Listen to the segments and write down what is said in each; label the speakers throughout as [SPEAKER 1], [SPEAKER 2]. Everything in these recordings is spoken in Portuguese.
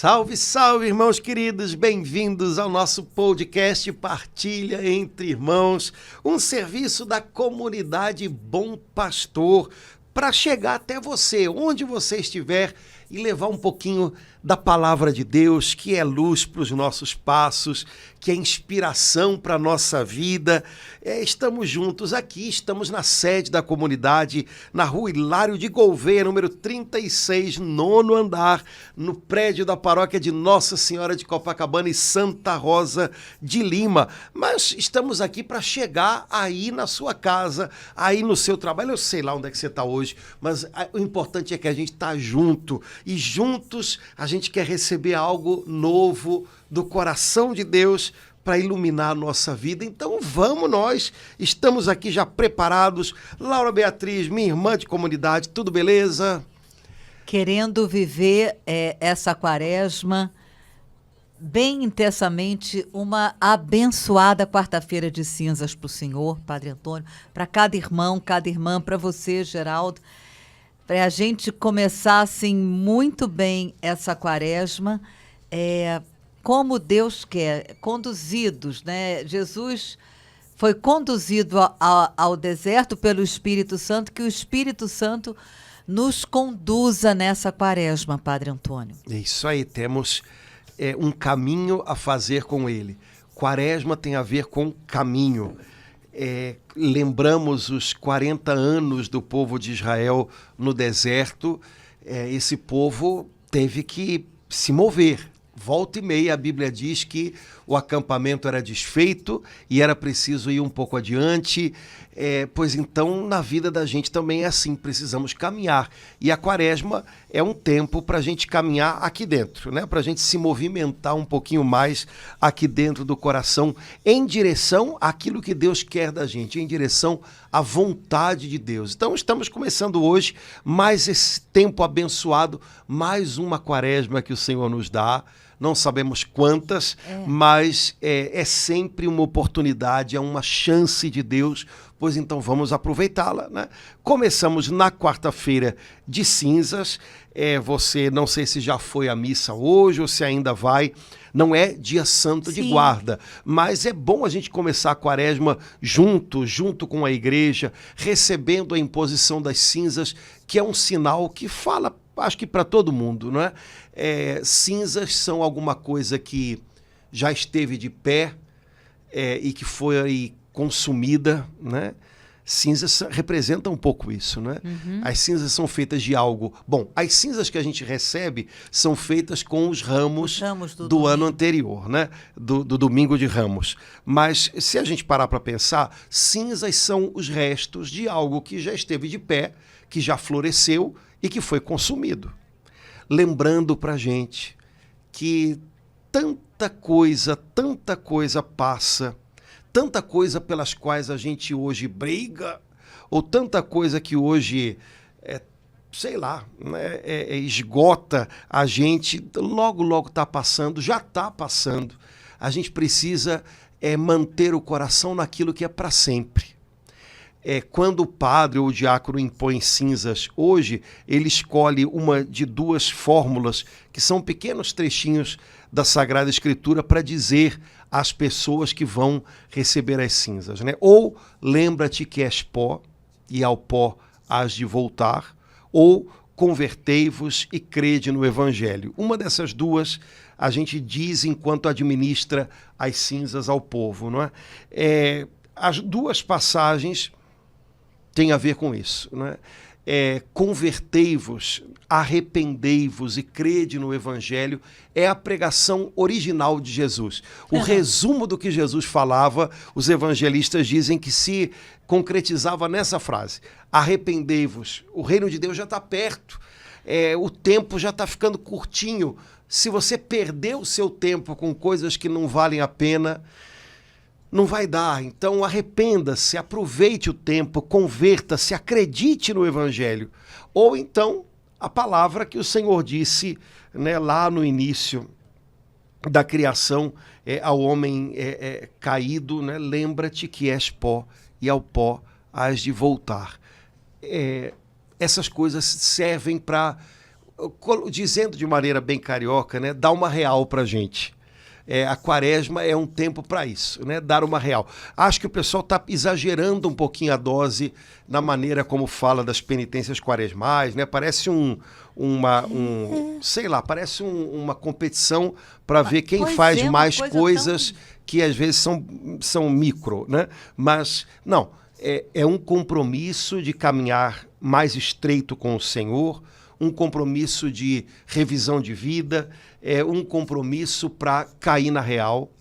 [SPEAKER 1] Salve, salve, irmãos queridos, bem-vindos ao nosso podcast Partilha Entre Irmãos, um serviço da comunidade Bom Pastor, para chegar até você, onde você estiver, e levar um pouquinho da palavra de Deus, que é luz para os nossos passos, que é inspiração para a nossa vida. Estamos juntos aqui, estamos na sede da comunidade, na rua Hilário de Gouveia, número 36, nono andar, no prédio da paróquia de Nossa Senhora de Copacabana e Santa Rosa de Lima. Mas estamos aqui para chegar aí na sua casa, aí no seu trabalho. Eu sei lá onde é que você está hoje, mas o importante é que a gente está junto, e juntos a gente quer receber algo novo do coração de Deus para iluminar a nossa vida. Então vamos nós, estamos aqui já preparados. Laura Beatriz, minha irmã de comunidade, tudo beleza?
[SPEAKER 2] Querendo viver essa quaresma bem intensamente, uma abençoada quarta-feira de cinzas para o Senhor, Padre Antônio, para cada irmão, cada irmã, para você, Geraldo, para a gente começar assim muito bem essa quaresma, como Deus quer, conduzidos, né? Jesus foi conduzido ao deserto pelo Espírito Santo, que o Espírito Santo nos conduza nessa quaresma, Padre Antônio.
[SPEAKER 1] É isso aí, temos um caminho a fazer com ele. Quaresma tem a ver com caminho. Lembramos os 40 anos do povo de Israel no deserto. Esse povo teve que se mover. Volta e meia a Bíblia diz que o acampamento era desfeito e era preciso ir um pouco adiante, pois então na vida da gente também é assim, precisamos caminhar. E a quaresma é um tempo para a gente caminhar aqui dentro, né? Para a gente se movimentar um pouquinho mais aqui dentro do coração, em direção àquilo que Deus quer da gente, em direção à vontade de Deus. Então estamos começando hoje mais esse tempo abençoado, mais uma quaresma que o Senhor nos dá. Não sabemos quantas, mas é sempre uma oportunidade, é uma chance de Deus, pois então vamos aproveitá-la, né? Começamos na quarta-feira de cinzas. Você, não sei se já foi à missa hoje ou se ainda vai. Não é dia santo de guarda, mas é bom a gente começar a quaresma junto com a igreja, recebendo a imposição das cinzas, que é um sinal que fala, acho que para todo mundo, não é? Cinzas são alguma coisa que já esteve de pé e que foi consumida, né? Cinzas representam um pouco isso, né? Uhum. As cinzas são feitas de algo... Bom, as cinzas que a gente recebe são feitas com os ramos do ano anterior, né? Do domingo de Ramos. Mas se a gente parar para pensar, cinzas são os restos de algo que já esteve de pé, que já floresceu e que foi consumido. Lembrando para a gente que tanta coisa passa, tanta coisa pelas quais a gente hoje briga, ou tanta coisa que hoje, sei lá, né, esgota a gente, logo está passando, já está passando. A gente precisa manter o coração naquilo que é para sempre. Quando o padre ou o diácono impõe cinzas hoje, ele escolhe uma de duas fórmulas, que são pequenos trechinhos da Sagrada Escritura, para dizer às pessoas que vão receber as cinzas, né? Ou lembra-te que és pó, e ao pó hás de voltar, ou convertei-vos e crede no Evangelho. Uma dessas duas a gente diz enquanto administra as cinzas ao povo, não é? As duas passagens tem a ver com isso, né? Convertei-vos, arrependei-vos e crede no Evangelho, é a pregação original de Jesus. O resumo do que Jesus falava, os evangelistas dizem que se concretizava nessa frase: arrependei-vos, o reino de Deus já está perto, o tempo já está ficando curtinho. Se você perder o seu tempo com coisas que não valem a pena, não vai dar. Então arrependa-se, aproveite o tempo, converta-se, acredite no Evangelho. Ou então a palavra que o Senhor disse, né, lá no início da criação ao homem caído, né, lembra-te que és pó e ao pó hás de voltar. Essas coisas servem para dizendo de maneira bem carioca, né, dá uma real pra gente. A quaresma é um tempo para isso, né? Dar uma real. Acho que o pessoal está exagerando um pouquinho a dose na maneira como fala das penitências quaresmais, né? Parece sei lá, parece uma competição para ver quem faz mais coisas que às vezes são micro, né? Mas, não, é um compromisso de caminhar mais estreito com o Senhor, um compromisso de revisão de vida, um compromisso para cair na real.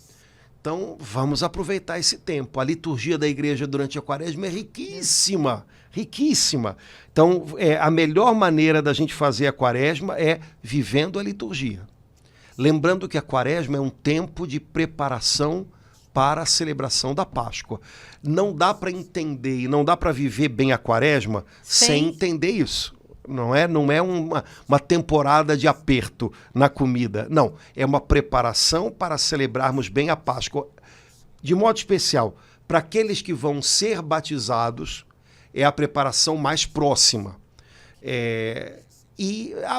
[SPEAKER 1] Então, vamos aproveitar esse tempo. A liturgia da igreja durante a quaresma é riquíssima, riquíssima. Então, a melhor maneira da gente fazer a quaresma é vivendo a liturgia. Lembrando que a quaresma é um tempo de preparação para a celebração da Páscoa. Não dá para entender e não dá para viver bem a quaresma sem entender isso. Não é uma temporada de aperto na comida. Não, é uma preparação para celebrarmos bem a Páscoa. De modo especial, para aqueles que vão ser batizados, é a preparação mais próxima.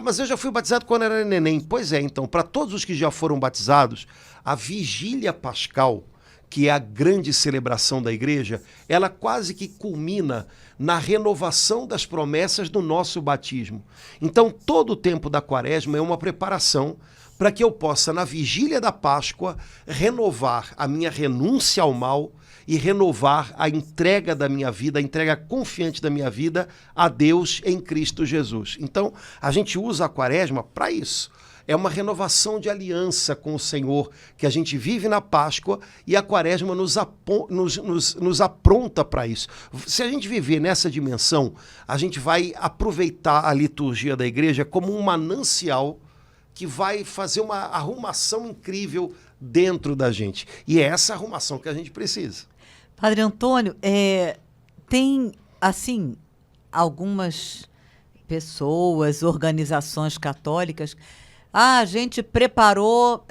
[SPEAKER 1] Mas eu já fui batizado quando era neném. Pois é, então, para todos os que já foram batizados, a vigília pascal, que é a grande celebração da igreja, ela quase que culmina na renovação das promessas do nosso batismo. Então, todo o tempo da quaresma é uma preparação para que eu possa, na vigília da Páscoa, renovar a minha renúncia ao mal e renovar a entrega da minha vida, a entrega confiante da minha vida a Deus em Cristo Jesus. Então, a gente usa a quaresma para isso. É uma renovação de aliança com o Senhor que a gente vive na Páscoa, e a quaresma nos apronta para isso. Se a gente viver nessa dimensão, a gente vai aproveitar a liturgia da igreja como um manancial que vai fazer uma arrumação incrível dentro da gente. E é essa arrumação que a gente precisa.
[SPEAKER 2] Padre Antônio, tem, assim, algumas pessoas, organizações católicas. A gente preparou,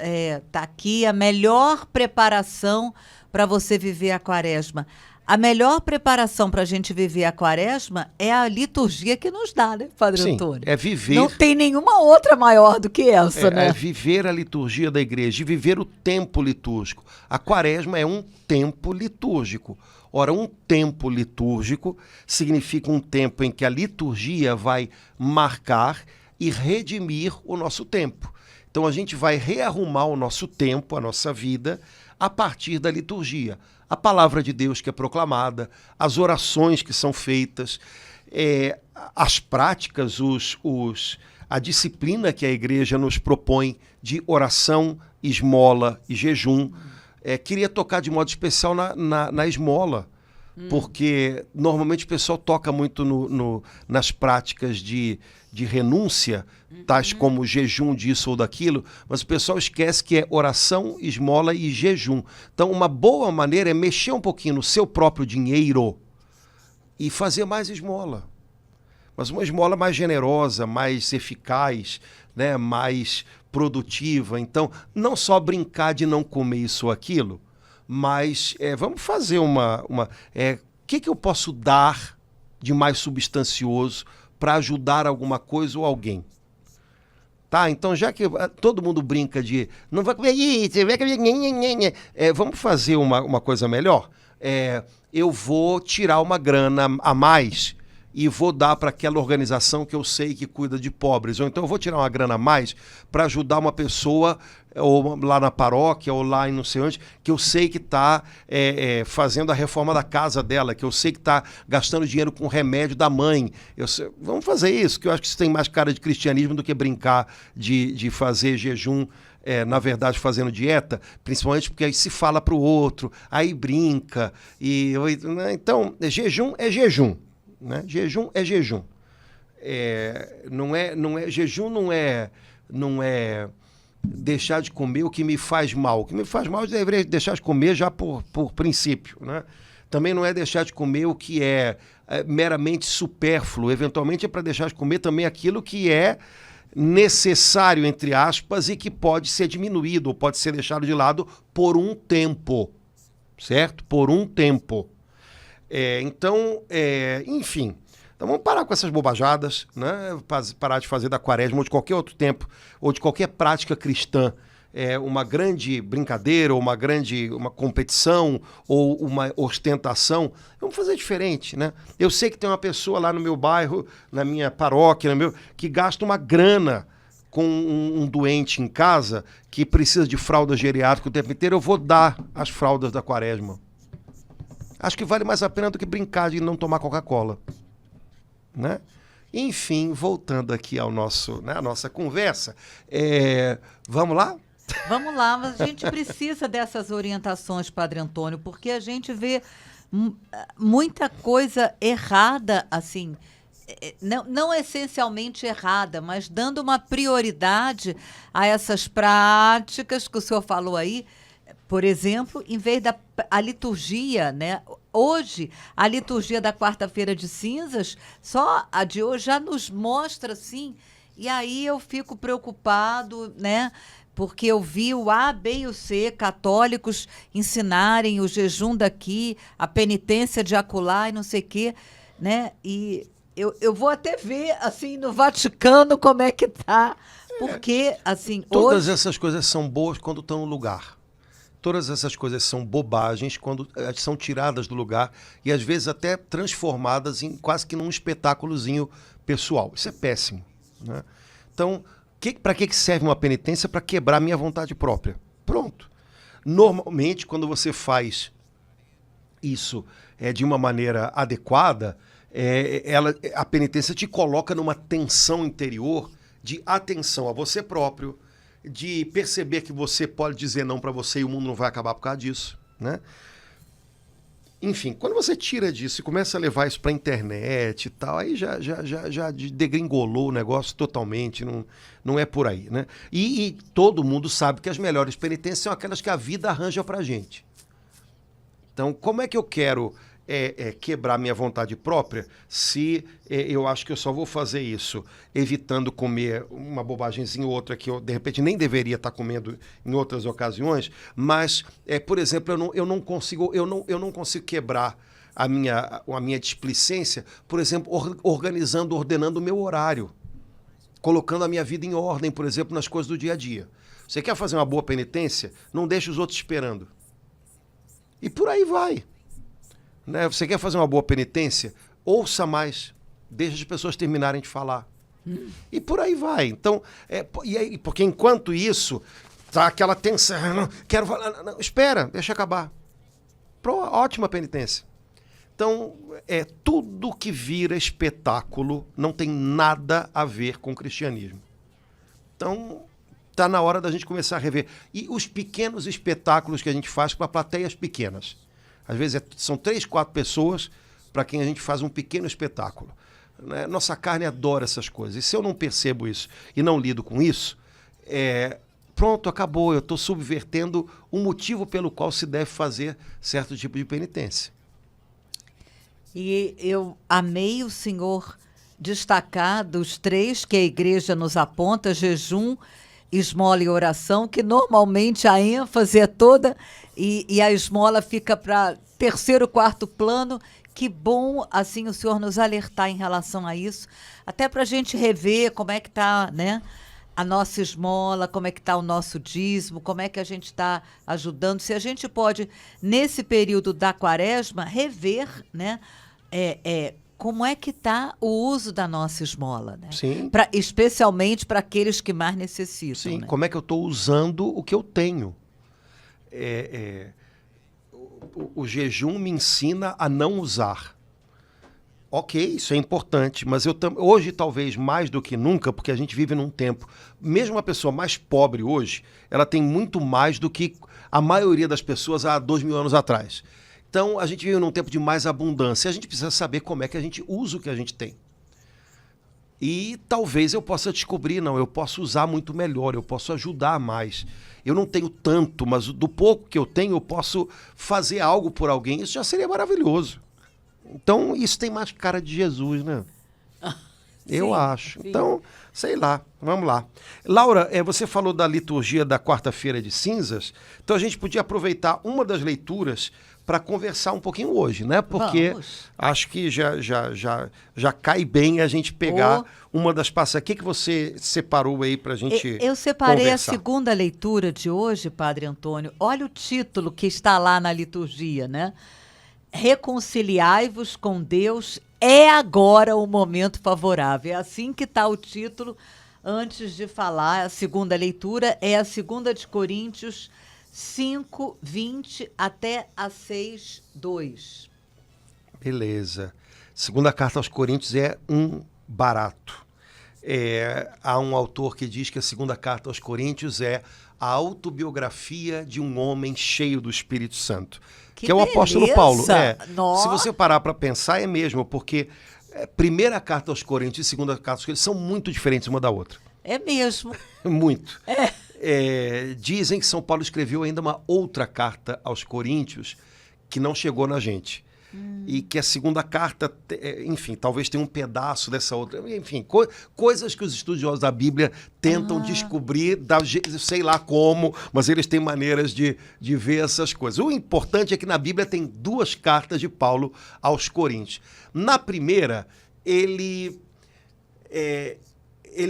[SPEAKER 2] tá aqui a melhor preparação para você viver a quaresma. A melhor preparação para a gente viver a quaresma é a liturgia que nos dá, né, Padre Antônio?
[SPEAKER 1] É viver.
[SPEAKER 2] Não tem nenhuma outra maior do que essa, né?
[SPEAKER 1] É viver a liturgia da igreja, viver o tempo litúrgico. A quaresma é um tempo litúrgico. Ora, um tempo litúrgico significa um tempo em que a liturgia vai marcar e redimir o nosso tempo. Então a gente vai rearrumar o nosso tempo, a nossa vida, a partir da liturgia. A palavra de Deus que é proclamada, as orações que são feitas, as práticas, a disciplina que a igreja nos propõe de oração, esmola e jejum. Queria tocar de modo especial na esmola, porque normalmente o pessoal toca muito nas práticas de renúncia, tais como jejum disso ou daquilo, mas o pessoal esquece que é oração, esmola e jejum. Então, uma boa maneira é mexer um pouquinho no seu próprio dinheiro e fazer mais esmola. Mas uma esmola mais generosa, mais eficaz, né, mais produtiva. Então, não só brincar de não comer isso ou aquilo, mas vamos fazer o que eu posso dar de mais substancioso para ajudar alguma coisa ou alguém. Tá? Então, já que todo mundo brinca de não vai comer isso, vamos fazer uma coisa melhor? Eu vou tirar uma grana a mais e vou dar para aquela organização que eu sei que cuida de pobres. Ou então eu vou tirar uma grana a mais para ajudar uma pessoa, ou lá na paróquia, ou lá em não sei onde, que eu sei que está fazendo a reforma da casa dela, que eu sei que está gastando dinheiro com o remédio da mãe. Vamos fazer isso, que eu acho que isso tem mais cara de cristianismo do que brincar de fazer jejum, na verdade fazendo dieta, principalmente porque aí se fala para o outro, aí brinca. Então, jejum é jejum. Né? Jejum é jejum. Jejum não é deixar de comer o que me faz mal. O que me faz mal eu deveria deixar de comer já por princípio. Né? Também não é deixar de comer o que é meramente supérfluo. Eventualmente é para deixar de comer também aquilo que é necessário, entre aspas, e que pode ser diminuído ou pode ser deixado de lado por um tempo. Certo? Por um tempo. Enfim, Então vamos parar com essas bobajadas, né? Parar de fazer da quaresma ou de qualquer outro tempo, ou de qualquer prática cristã, uma grande brincadeira, ou uma competição, ou uma ostentação. Vamos fazer diferente, né? Eu sei que tem uma pessoa lá no meu bairro, na minha paróquia, que gasta uma grana com um doente em casa que precisa de fralda geriátrica o tempo inteiro. Eu vou dar as fraldas da quaresma. Acho que vale mais a pena do que brincar de não tomar Coca-Cola, né? Enfim, voltando aqui ao à nossa conversa, vamos lá?
[SPEAKER 2] Vamos lá, mas a gente precisa dessas orientações, Padre Antônio, porque a gente vê muita coisa errada, assim, não essencialmente errada, mas dando uma prioridade a essas práticas que o senhor falou aí. Por exemplo, em vez a liturgia, né? Hoje, a liturgia da quarta-feira de cinzas, só a de hoje já nos mostra, assim, e aí eu fico preocupado, né? Porque eu vi o A, B e o C católicos ensinarem o jejum daqui, a penitência de acolá e não sei o quê, né? E eu vou até ver, assim, no Vaticano como é que tá, porque, assim,
[SPEAKER 1] todas essas coisas são boas quando estão no lugar. Todas essas coisas são bobagens quando são tiradas do lugar e às vezes até transformadas em quase que num espetáculozinho pessoal. Isso é péssimo, né? Então, para que serve uma penitência? Para quebrar minha vontade própria. Pronto. Normalmente, quando você faz isso de uma maneira adequada, a penitência te coloca numa tensão interior de atenção a você próprio, de perceber que você pode dizer não para você e o mundo não vai acabar por causa disso, né? Enfim, quando você tira disso e começa a levar isso para a internet e tal, aí já degringolou o negócio totalmente, não é por aí, né? E todo mundo sabe que as melhores penitências são aquelas que a vida arranja para gente. Então, como é que eu quero quebrar minha vontade própria se eu acho que eu só vou fazer isso evitando comer uma bobagemzinha ou outra que eu, de repente, nem deveria estar comendo em outras ocasiões, mas, por exemplo, eu não consigo quebrar a minha displicência, por exemplo, ordenando o meu horário, colocando a minha vida em ordem, por exemplo, nas coisas do dia a dia. Você quer fazer uma boa penitência? Não deixe os outros esperando. E por aí vai. Né? Você quer fazer uma boa penitência? Ouça mais. Deixa as pessoas terminarem de falar. E por aí vai. Então, porque enquanto isso, tá aquela tensão. Não, quero falar. Não, espera, deixa acabar. Ótima penitência. Então, tudo que vira espetáculo não tem nada a ver com o cristianismo. Então, está na hora da gente começar a rever. E os pequenos espetáculos que a gente faz para plateias pequenas. Às vezes são 3, 4 pessoas para quem a gente faz um pequeno espetáculo. Né? Nossa carne adora essas coisas. E se eu não percebo isso e não lido com isso, pronto, acabou. Eu estou subvertendo o motivo pelo qual se deve fazer certo tipo de penitência.
[SPEAKER 2] E eu amei o senhor destacar dos 3 que a igreja nos aponta: jejum, esmola e oração, que normalmente a ênfase é toda e a esmola fica para 3º, 4º plano. Que bom, assim, o senhor nos alertar em relação a isso, até para a gente rever como é que está, né, a nossa esmola, como é que está o nosso dízimo, como é que a gente está ajudando, se a gente pode, nesse período da quaresma, rever, né, como é que está o uso da nossa esmola, né?
[SPEAKER 1] Sim.
[SPEAKER 2] Especialmente para aqueles que mais necessitam.
[SPEAKER 1] Sim,
[SPEAKER 2] né?
[SPEAKER 1] como é que eu estou usando o que eu tenho. O jejum me ensina a não usar. Ok, isso é importante, mas hoje talvez mais do que nunca, porque a gente vive num tempo, mesmo uma pessoa mais pobre hoje, ela tem muito mais do que a maioria das pessoas há 2000 anos atrás. Então, a gente vive num tempo de mais abundância. A gente precisa saber como é que a gente usa o que a gente tem. E talvez eu possa descobrir, não, eu posso usar muito melhor, eu posso ajudar mais. Eu não tenho tanto, mas do pouco que eu tenho, eu posso fazer algo por alguém. Isso já seria maravilhoso. Então, isso tem mais cara de Jesus, né? Eu
[SPEAKER 2] Sim,
[SPEAKER 1] acho.
[SPEAKER 2] sim.
[SPEAKER 1] Então, sei lá, vamos lá. Laura, você falou da liturgia da quarta-feira de cinzas, então a gente podia aproveitar uma das leituras para conversar um pouquinho hoje, né? Porque
[SPEAKER 2] Vamos.
[SPEAKER 1] acho que já cai bem a gente pegar uma das passagens. O que você separou aí para a gente
[SPEAKER 2] Eu separei
[SPEAKER 1] conversar?
[SPEAKER 2] a segunda leitura de hoje, Padre Antônio. Olha o título que está lá na liturgia, né? Reconciliai-vos com Deus, é agora o momento favorável. É assim que está o título. Antes de falar, a segunda leitura é a segunda de Coríntios 5, 20 até a 6, 2.
[SPEAKER 1] Beleza. Segunda carta aos Coríntios é um barato. Há um autor que diz que a segunda carta aos Coríntios é a autobiografia de um homem cheio do Espírito Santo. Que é o apóstolo Paulo. Se você parar para pensar, é mesmo, porque primeira carta aos Coríntios e segunda carta aos Coríntios são muito diferentes uma da outra.
[SPEAKER 2] É mesmo.
[SPEAKER 1] Muito. Dizem que São Paulo escreveu ainda uma outra carta aos Coríntios que não chegou na gente. E que a segunda carta, enfim, talvez tenha um pedaço dessa outra. Enfim, coisas que os estudiosos da Bíblia tentam descobrir, sei lá como, mas eles têm maneiras de ver essas coisas. O importante é que na Bíblia tem duas cartas de Paulo aos Coríntios. Na primeira, ele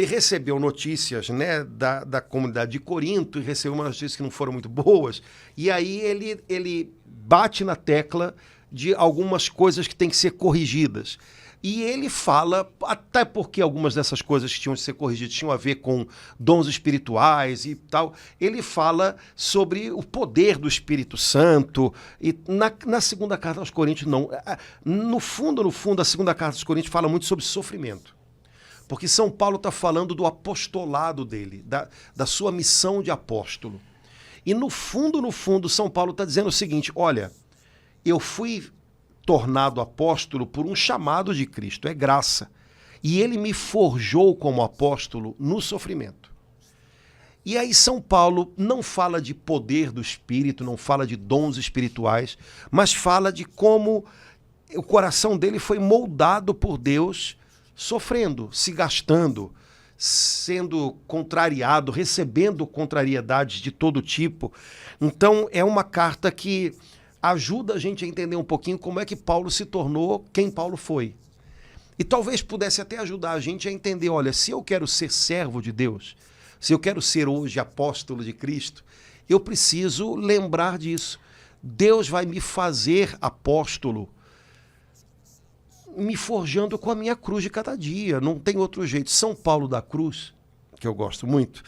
[SPEAKER 1] recebeu notícias, né, da comunidade de Corinto, e recebeu umas notícias que não foram muito boas, e aí ele bate na tecla de algumas coisas que têm que ser corrigidas. E ele fala, até porque algumas dessas coisas que tinham que ser corrigidas tinham a ver com dons espirituais e tal, ele fala sobre o poder do Espírito Santo. E na segunda carta aos Coríntios, não. No fundo, a segunda carta aos Coríntios fala muito sobre sofrimento. Porque São Paulo está falando do apostolado dele, da sua missão de apóstolo. E no fundo, São Paulo está dizendo o seguinte: olha, eu fui tornado apóstolo por um chamado de Cristo, é graça. E ele me forjou como apóstolo no sofrimento. E aí São Paulo não fala de poder do Espírito, não fala de dons espirituais, mas fala de como o coração dele foi moldado por Deus, sofrendo, se gastando, sendo contrariado, recebendo contrariedades de todo tipo. Então é uma carta que ajuda a gente a entender um pouquinho como é que Paulo se tornou quem Paulo foi. E talvez pudesse até ajudar a gente a entender, olha, se eu quero ser servo de Deus, se eu quero ser hoje apóstolo de Cristo, eu preciso lembrar disso. Deus vai me fazer apóstolo me forjando com a minha cruz de cada dia. Não tem outro jeito. São Paulo da Cruz, que eu gosto muito,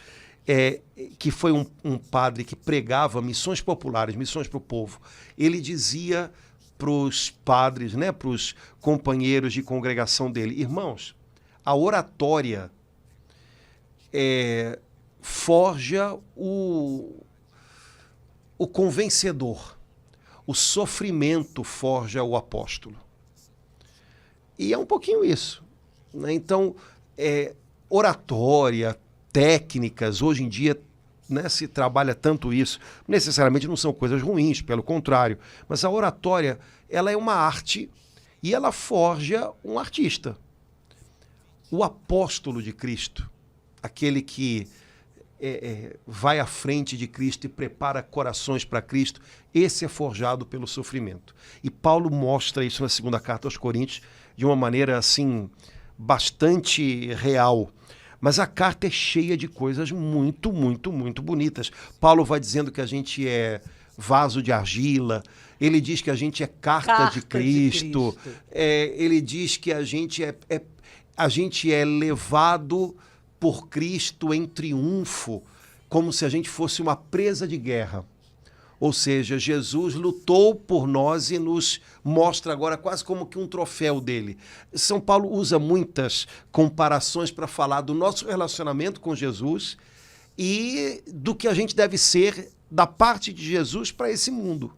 [SPEAKER 1] que foi um padre que pregava missões populares, missões para o povo. Ele dizia para os padres, né, para os companheiros de congregação dele: irmãos, a oratória forja o convencedor, o sofrimento forja o apóstolo. E é um pouquinho isso, né? Então, oratória, técnicas, hoje em dia, né, se trabalha tanto isso. Necessariamente não são coisas ruins, pelo contrário. Mas a oratória, ela é uma arte e ela forja um artista. O apóstolo de Cristo, aquele que vai à frente de Cristo e prepara corações para Cristo, esse é forjado pelo sofrimento. E Paulo mostra isso na segunda carta aos Coríntios de uma maneira assim bastante real. Mas a carta é cheia de coisas muito, muito, muito bonitas. Paulo vai dizendo que a gente é vaso de argila, ele diz que a gente é carta de Cristo. Ele diz que a gente é levado por Cristo em triunfo, como se a gente fosse uma presa de guerra. Ou seja, Jesus lutou por nós e nos mostra agora quase como que um troféu dele. São Paulo usa muitas comparações para falar do nosso relacionamento com Jesus e do que a gente deve ser da parte de Jesus para esse mundo.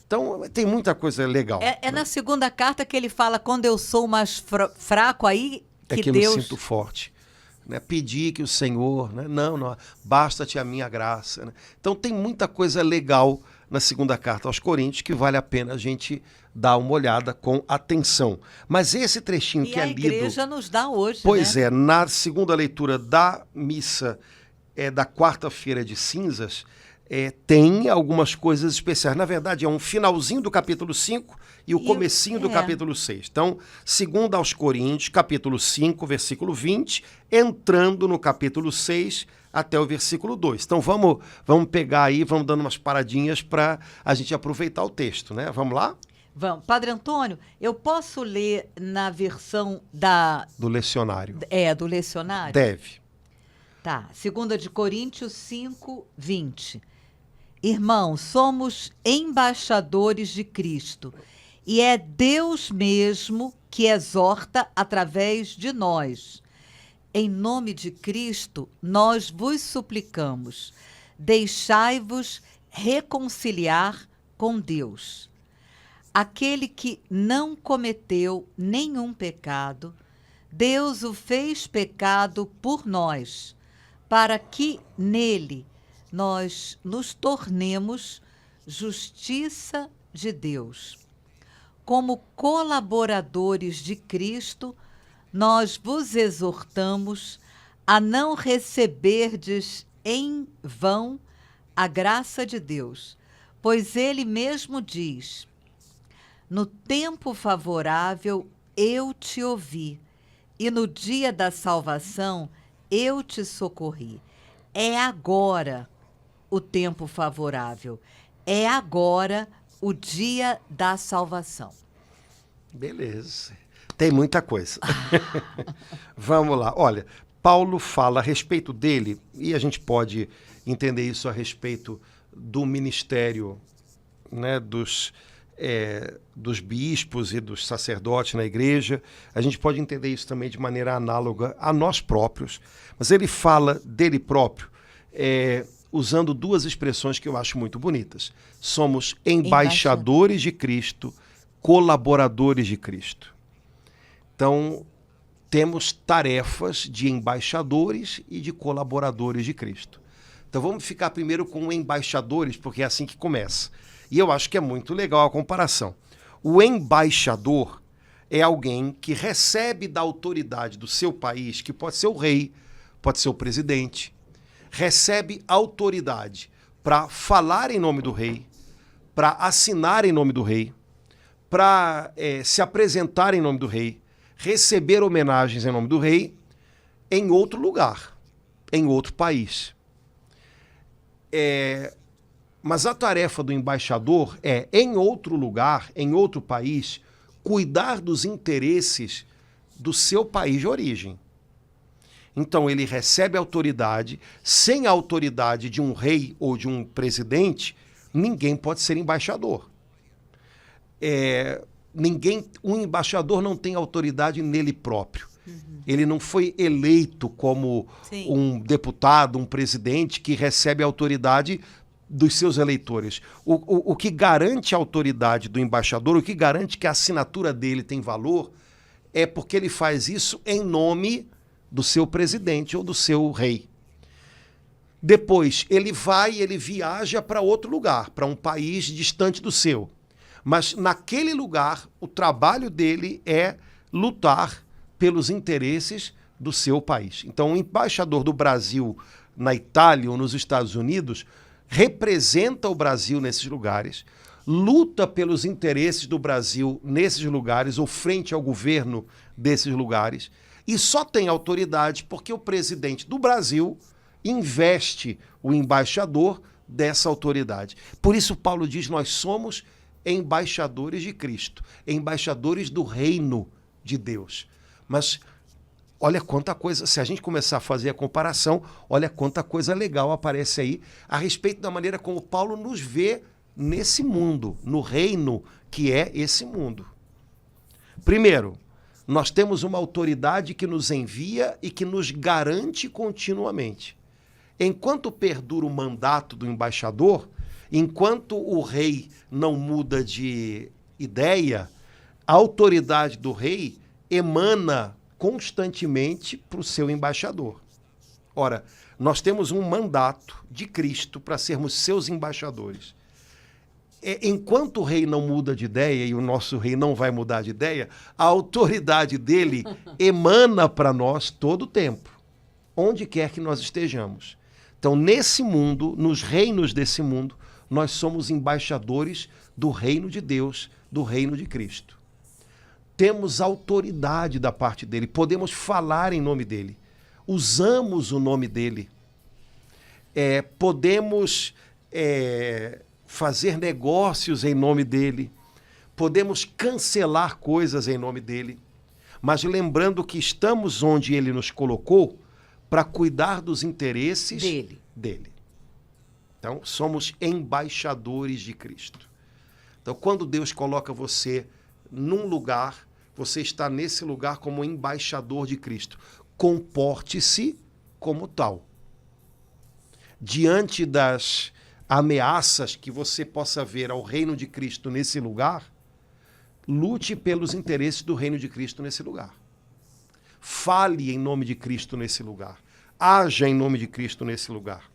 [SPEAKER 1] Então, tem muita coisa legal.
[SPEAKER 2] Né? Na segunda carta que ele fala: quando eu sou mais fraco, aí que Deus...
[SPEAKER 1] eu me sinto forte. Né? Pedir que o Senhor, né? Não, basta-te a minha graça. Né? Então tem muita coisa legal na segunda carta aos Coríntios, que vale a pena a gente dar uma olhada com atenção. Mas esse trechinho
[SPEAKER 2] E
[SPEAKER 1] que
[SPEAKER 2] a
[SPEAKER 1] é lido...
[SPEAKER 2] igreja nos dá hoje,
[SPEAKER 1] Pois
[SPEAKER 2] né?
[SPEAKER 1] é, na segunda leitura da missa da quarta-feira de cinzas, tem algumas coisas especiais. Na verdade, é um finalzinho do capítulo 5 e o comecinho do capítulo 6. Então, segundo aos Coríntios, capítulo 5, versículo 20, entrando no capítulo 6 até o versículo 2. Então, vamos pegar aí, vamos dando umas paradinhas para a gente aproveitar o texto, né? Vamos lá?
[SPEAKER 2] Vamos. Padre Antônio, eu posso ler na versão
[SPEAKER 1] do lecionário.
[SPEAKER 2] do lecionário?
[SPEAKER 1] Deve.
[SPEAKER 2] Tá. 2 de Coríntios 5, 20. Irmãos, somos embaixadores de Cristo, e é Deus mesmo que exorta através de nós. Em nome de Cristo, nós vos suplicamos, deixai-vos reconciliar com Deus. Aquele que não cometeu nenhum pecado, Deus o fez pecado por nós, para que nele nós nos tornemos justiça de Deus. Como colaboradores de Cristo, nós vos exortamos a não receberdes em vão a graça de Deus, pois ele mesmo diz: no tempo favorável eu te ouvi, e no dia da salvação eu te socorri. É agora o tempo favorável. É agora o dia da salvação.
[SPEAKER 1] Beleza. Tem muita coisa. Vamos lá. Olha, Paulo fala a respeito dele, e a gente pode entender isso a respeito do ministério, né, dos bispos e dos sacerdotes na igreja. A gente pode entender isso também de maneira análoga a nós próprios. Mas ele fala dele próprio usando duas expressões que eu acho muito bonitas. Somos embaixadores de Cristo, colaboradores de Cristo. Então, temos tarefas de embaixadores e de colaboradores de Cristo. Então, vamos ficar primeiro com embaixadores, porque é assim que começa. E eu acho que é muito legal a comparação. O embaixador é alguém que recebe da autoridade do seu país, que pode ser o rei, pode ser o presidente, recebe autoridade para falar em nome do rei, para assinar em nome do rei, para se apresentar em nome do rei, receber homenagens em nome do rei em outro lugar, em outro país. Mas a tarefa do embaixador é, em outro lugar, em outro país, cuidar dos interesses do seu país de origem. Então, ele recebe autoridade. Sem a autoridade de um rei ou de um presidente, ninguém pode ser embaixador. Um embaixador não tem autoridade nele próprio. Uhum. Ele não foi eleito como um deputado, um presidente que recebe a autoridade dos seus eleitores. O que garante a autoridade do embaixador, o que garante que a assinatura dele tem valor, é porque ele faz isso em nome do seu presidente ou do seu rei. Depois, ele viaja para outro lugar, para um país distante do seu. Mas naquele lugar, o trabalho dele é lutar pelos interesses do seu país. Então, o embaixador do Brasil na Itália ou nos Estados Unidos representa o Brasil nesses lugares, luta pelos interesses do Brasil nesses lugares ou frente ao governo desses lugares, e só tem autoridade porque o presidente do Brasil investe o embaixador dessa autoridade. Por isso Paulo diz: nós somos embaixadores de Cristo, embaixadores do reino de Deus. Mas olha quanta coisa, se a gente começar a fazer a comparação, olha quanta coisa legal aparece aí a respeito da maneira como Paulo nos vê nesse mundo, no reino que é esse mundo. Primeiro, nós temos uma autoridade que nos envia e que nos garante continuamente. Enquanto perdura o mandato do embaixador, enquanto o rei não muda de ideia, a autoridade do rei emana constantemente para o seu embaixador. Ora, nós temos um mandato de Cristo para sermos seus embaixadores. enquanto o rei não muda de ideia, e o nosso rei não vai mudar de ideia, a autoridade dele emana para nós todo o tempo, onde quer que nós estejamos. Então, nesse mundo, nos reinos desse mundo, nós somos embaixadores do reino de Deus, do reino de Cristo. Temos autoridade da parte dele, podemos falar em nome dele, usamos o nome dele, podemos fazer negócios em nome dele, podemos cancelar coisas em nome dele, mas lembrando que estamos onde ele nos colocou para cuidar dos interesses dele. Então, somos embaixadores de Cristo. Então, quando Deus coloca você num lugar, você está nesse lugar como embaixador de Cristo. Comporte-se como tal. Diante das ameaças que você possa ver ao reino de Cristo nesse lugar, lute pelos interesses do reino de Cristo nesse lugar. Fale em nome de Cristo nesse lugar. Haja em nome de Cristo nesse lugar.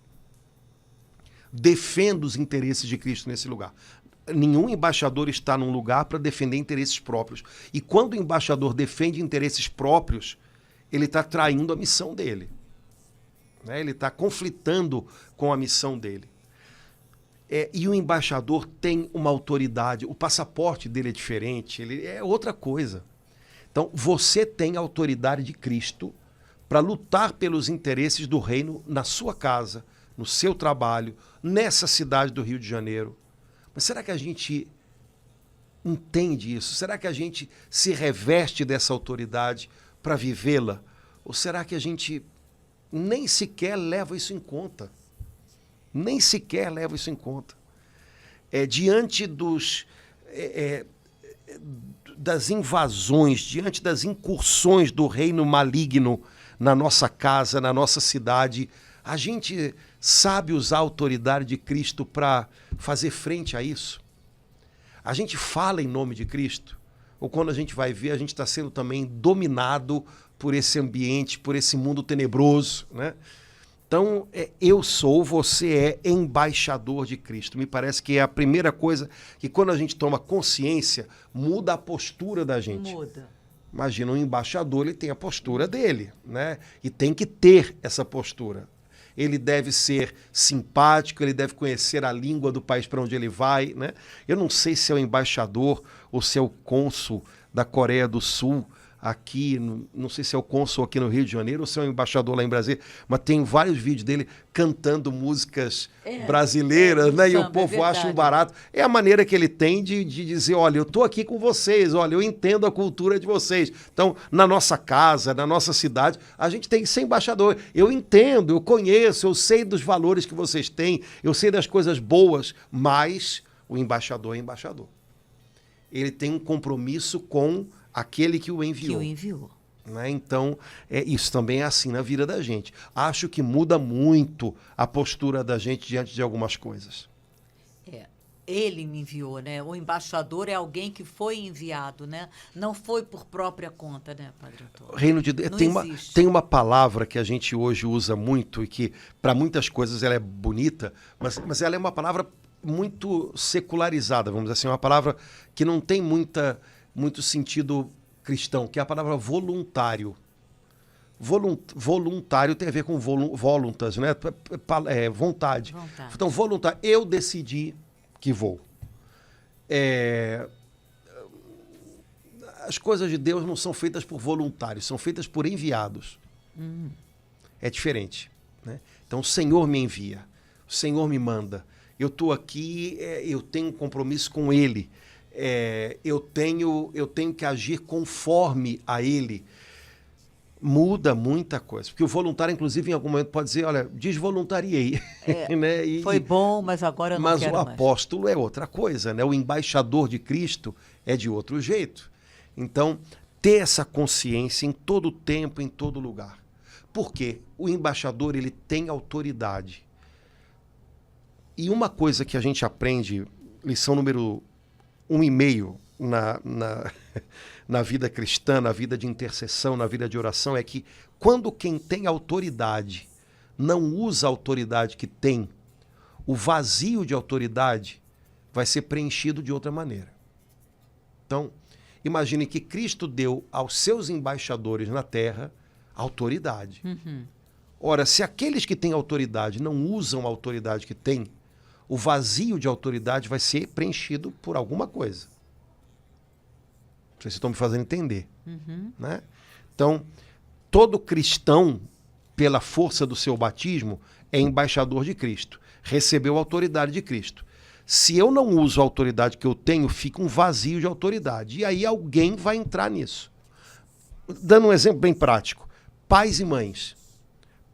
[SPEAKER 1] Defenda os interesses de Cristo nesse lugar. Nenhum embaixador está num lugar para defender interesses próprios. E quando o embaixador defende interesses próprios, ele está traindo a missão dele. Né? Ele está conflitando com a missão dele. E o embaixador tem uma autoridade, o passaporte dele é diferente, ele é outra coisa. Então, você tem a autoridade de Cristo para lutar pelos interesses do reino na sua casa, no seu trabalho, nessa cidade do Rio de Janeiro. Mas será que a gente entende isso? Será que a gente se reveste dessa autoridade para vivê-la? Ou será que a gente nem sequer leva isso em conta? Nem sequer leva isso em conta. Diante das invasões, diante das incursões do reino maligno na nossa casa, na nossa cidade, a gente sabe usar a autoridade de Cristo para fazer frente a isso? A gente fala em nome de Cristo? Ou quando a gente vai ver, a gente está sendo também dominado por esse ambiente, por esse mundo tenebroso, né? Então, você é embaixador de Cristo. Me parece que é a primeira coisa que, quando a gente toma consciência, muda a postura da gente.
[SPEAKER 2] Muda.
[SPEAKER 1] Imagina, um embaixador, ele tem a postura dele, né? E tem que ter essa postura. Ele deve ser simpático, ele deve conhecer a língua do país para onde ele vai, né? Eu não sei se é o embaixador ou se é o cônsul da Coreia do Sul aqui, não sei se é o cônsul aqui no Rio de Janeiro ou se é o embaixador lá em Brasília, mas tem vários vídeos dele cantando músicas brasileiras, né? E o povo acha um barato. É a maneira que ele tem de dizer, olha, eu estou aqui com vocês, olha, eu entendo a cultura de vocês. Então, na nossa casa, na nossa cidade, a gente tem que ser embaixador. Eu entendo, eu conheço, eu sei dos valores que vocês têm, eu sei das coisas boas, mas o embaixador é embaixador. Ele tem um compromisso com aquele que o enviou. Né? Então, isso também é assim na vida da gente. Acho que muda muito a postura da gente diante de algumas coisas.
[SPEAKER 2] Ele me enviou, né? O embaixador é alguém que foi enviado, né? Não foi por própria conta, né, Padre Antônio?
[SPEAKER 1] Reino de Deus tem uma palavra que a gente hoje usa muito e que, para muitas coisas, ela é bonita, mas ela é uma palavra muito secularizada, vamos dizer assim, uma palavra que não tem muito sentido cristão, que é a palavra voluntário. Voluntário tem a ver com voluntas, né? Vontade. Então, voluntário. Eu decidi que vou. As coisas de Deus não são feitas por voluntários, são feitas por enviados. É diferente, né? Então, o Senhor me envia, o Senhor me manda. Eu estou aqui, eu tenho um compromisso com Ele. Eu tenho que agir conforme a Ele. Muda muita coisa. Porque o voluntário, inclusive, em algum momento pode dizer, olha, desvoluntariei. Né?
[SPEAKER 2] Foi bom, mas agora eu não quero mais.
[SPEAKER 1] Mas o apóstolo é outra coisa, né? O embaixador de Cristo é de outro jeito. Então, ter essa consciência em todo tempo, em todo lugar. Por quê? O embaixador, ele tem autoridade. E uma coisa que a gente aprende, lição número 1,5 na vida cristã, na vida de intercessão, na vida de oração, é que quando quem tem autoridade não usa a autoridade que tem, o vazio de autoridade vai ser preenchido de outra maneira. Então, imagine que Cristo deu aos seus embaixadores na terra autoridade. Ora, se aqueles que têm autoridade não usam a autoridade que têm, o vazio de autoridade vai ser preenchido por alguma coisa. Não sei se estão me fazendo entender. Né? Então, todo cristão, pela força do seu batismo, é embaixador de Cristo. Recebeu a autoridade de Cristo. Se eu não uso a autoridade que eu tenho, fica um vazio de autoridade. E aí alguém vai entrar nisso. Dando um exemplo bem prático. Pais e mães.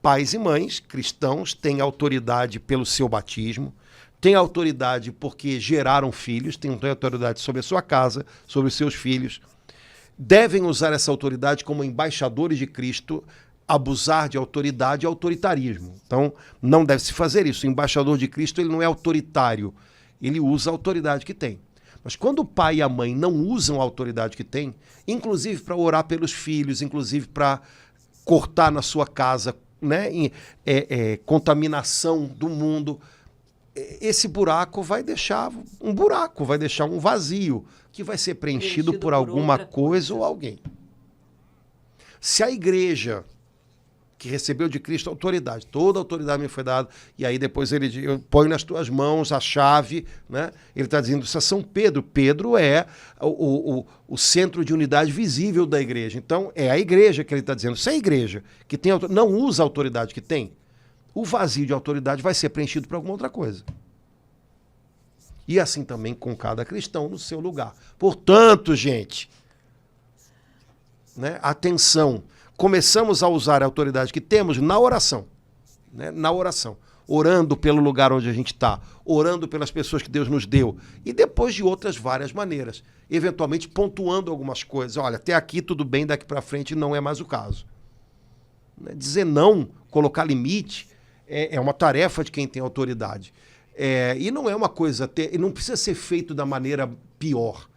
[SPEAKER 1] Pais e mães cristãos têm autoridade pelo seu batismo, têm autoridade porque geraram filhos, têm autoridade sobre a sua casa, sobre os seus filhos. Devem usar essa autoridade como embaixadores de Cristo. Abusar de autoridade é autoritarismo. Então, não deve se fazer isso. O embaixador de Cristo, ele não é autoritário. Ele usa a autoridade que tem. Mas quando o pai e a mãe não usam a autoridade que tem, inclusive para orar pelos filhos, inclusive para cortar na sua casa, né, contaminação do mundo, esse buraco vai deixar um buraco, vai deixar um vazio, que vai ser preenchido por alguma coisa ou alguém. Se a igreja que recebeu de Cristo autoridade, toda a autoridade me foi dada, e aí depois ele diz, eu ponho nas tuas mãos a chave, né? Ele está dizendo isso a São Pedro. Pedro é o centro de unidade visível da igreja. Então, é a igreja que ele está dizendo. Se a igreja que tem não usa a autoridade que tem, o vazio de autoridade vai ser preenchido por alguma outra coisa. E assim também com cada cristão no seu lugar. Portanto, gente, né? Atenção. Começamos a usar a autoridade que temos na oração, né? Na oração, orando pelo lugar onde a gente está, orando pelas pessoas que Deus nos deu, e depois de outras várias maneiras, eventualmente pontuando algumas coisas. Olha, até aqui tudo bem, daqui para frente não é mais o caso. Dizer não, colocar limite, é uma tarefa de quem tem autoridade. E não é uma coisa, não precisa ser feito da maneira pior.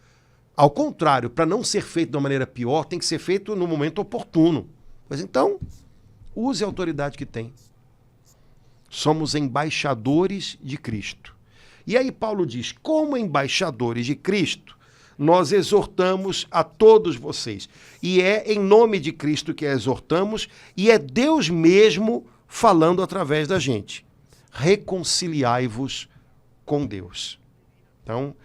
[SPEAKER 1] Ao contrário, para não ser feito de uma maneira pior, tem que ser feito no momento oportuno. Mas então, use a autoridade que tem. Somos embaixadores de Cristo. E aí Paulo diz, como embaixadores de Cristo, nós exortamos a todos vocês. E é em nome de Cristo que exortamos, e é Deus mesmo falando através da gente. Reconciliai-vos com Deus. Então,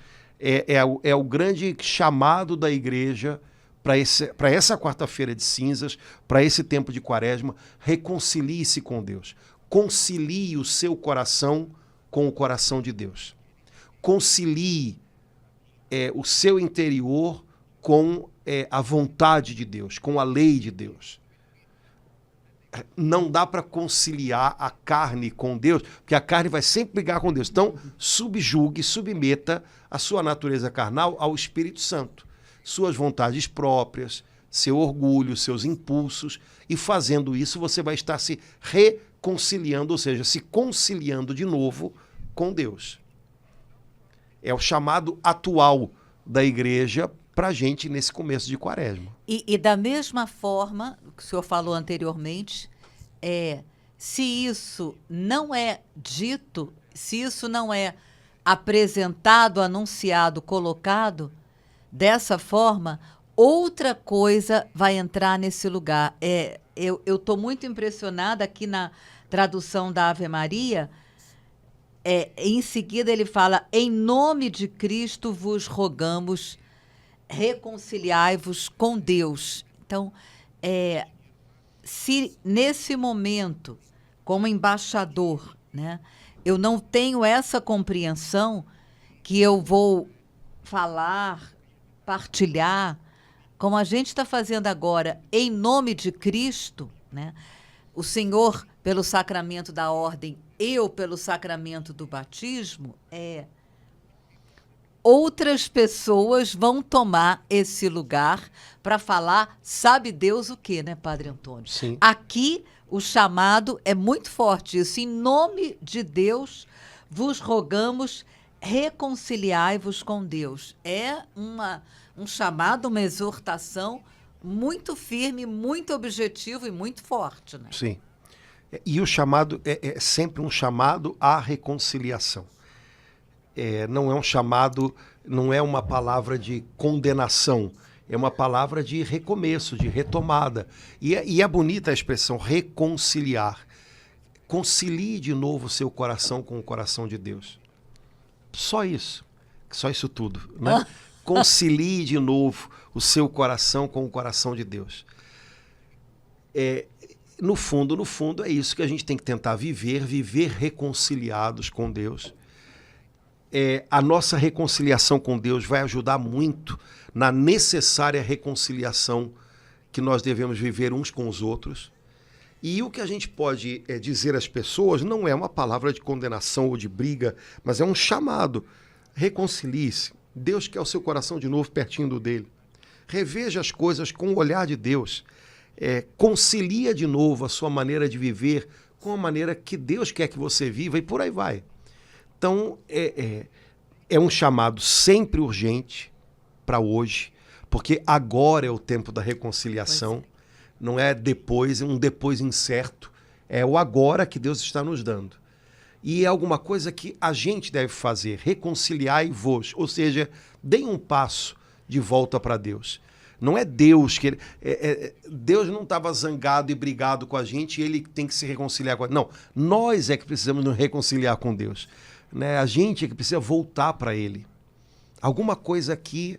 [SPEAKER 1] é o grande chamado da igreja para essa quarta-feira de cinzas, para esse tempo de quaresma. Reconcilie-se com Deus. Concilie o seu coração com o coração de Deus. Concilie o seu interior com a vontade de Deus, com a lei de Deus. Não dá para conciliar a carne com Deus, porque a carne vai sempre brigar com Deus. Então, subjugue, submeta a sua natureza carnal ao Espírito Santo. Suas vontades próprias, seu orgulho, seus impulsos. E fazendo isso, você vai estar se reconciliando, ou seja, se conciliando de novo com Deus. É o chamado atual da igreja para a gente nesse começo de quaresma.
[SPEAKER 2] E da mesma forma que o senhor falou anteriormente, se isso não é dito, se isso não é apresentado, anunciado, colocado, dessa forma, outra coisa vai entrar nesse lugar. Eu estou muito impressionada aqui na tradução da Ave Maria. Em seguida ele fala, em nome de Cristo vos rogamos, reconciliai-vos com Deus. Então, se nesse momento, como embaixador, né, eu não tenho essa compreensão que eu vou falar, partilhar, como a gente está fazendo agora, em nome de Cristo, né, o Senhor pelo sacramento da ordem, eu pelo sacramento do batismo, outras pessoas vão tomar esse lugar para falar, sabe Deus o quê, né, Padre Antônio?
[SPEAKER 1] Sim.
[SPEAKER 2] Aqui o chamado é muito forte, isso, em nome de Deus vos rogamos, reconciliai-vos com Deus. É um chamado, uma exortação muito firme, muito objetivo e muito forte, né?
[SPEAKER 1] Sim. E o chamado é sempre um chamado à reconciliação. não é um chamado, não é uma palavra de condenação, é uma palavra de recomeço, de retomada. E é bonita a expressão reconciliar. Concilie de novo o seu coração com o coração de Deus. Só isso tudo, né? Concilie de novo o seu coração com o coração de Deus. No fundo, é isso que a gente tem que tentar viver reconciliados com Deus. A nossa reconciliação com Deus vai ajudar muito na necessária reconciliação que nós devemos viver uns com os outros. E o que a gente pode dizer às pessoas não é uma palavra de condenação ou de briga, mas é um chamado. Reconcilie-se. Deus quer o seu coração de novo pertinho do dele. Reveja as coisas com o olhar de Deus. Concilia de novo a sua maneira de viver com a maneira que Deus quer que você viva e por aí vai. Então, é um chamado sempre urgente para hoje, porque agora é o tempo da reconciliação. Não é depois, um depois incerto. É o agora que Deus está nos dando. E é alguma coisa que a gente deve fazer, reconciliai-vos, ou seja, deem um passo de volta para Deus. Não é Deus que... Deus não estava zangado e brigado com a gente e ele tem que se reconciliar com a gente. Não, nós é que precisamos nos reconciliar com Deus. Né? A gente é que precisa voltar para ele. Alguma coisa que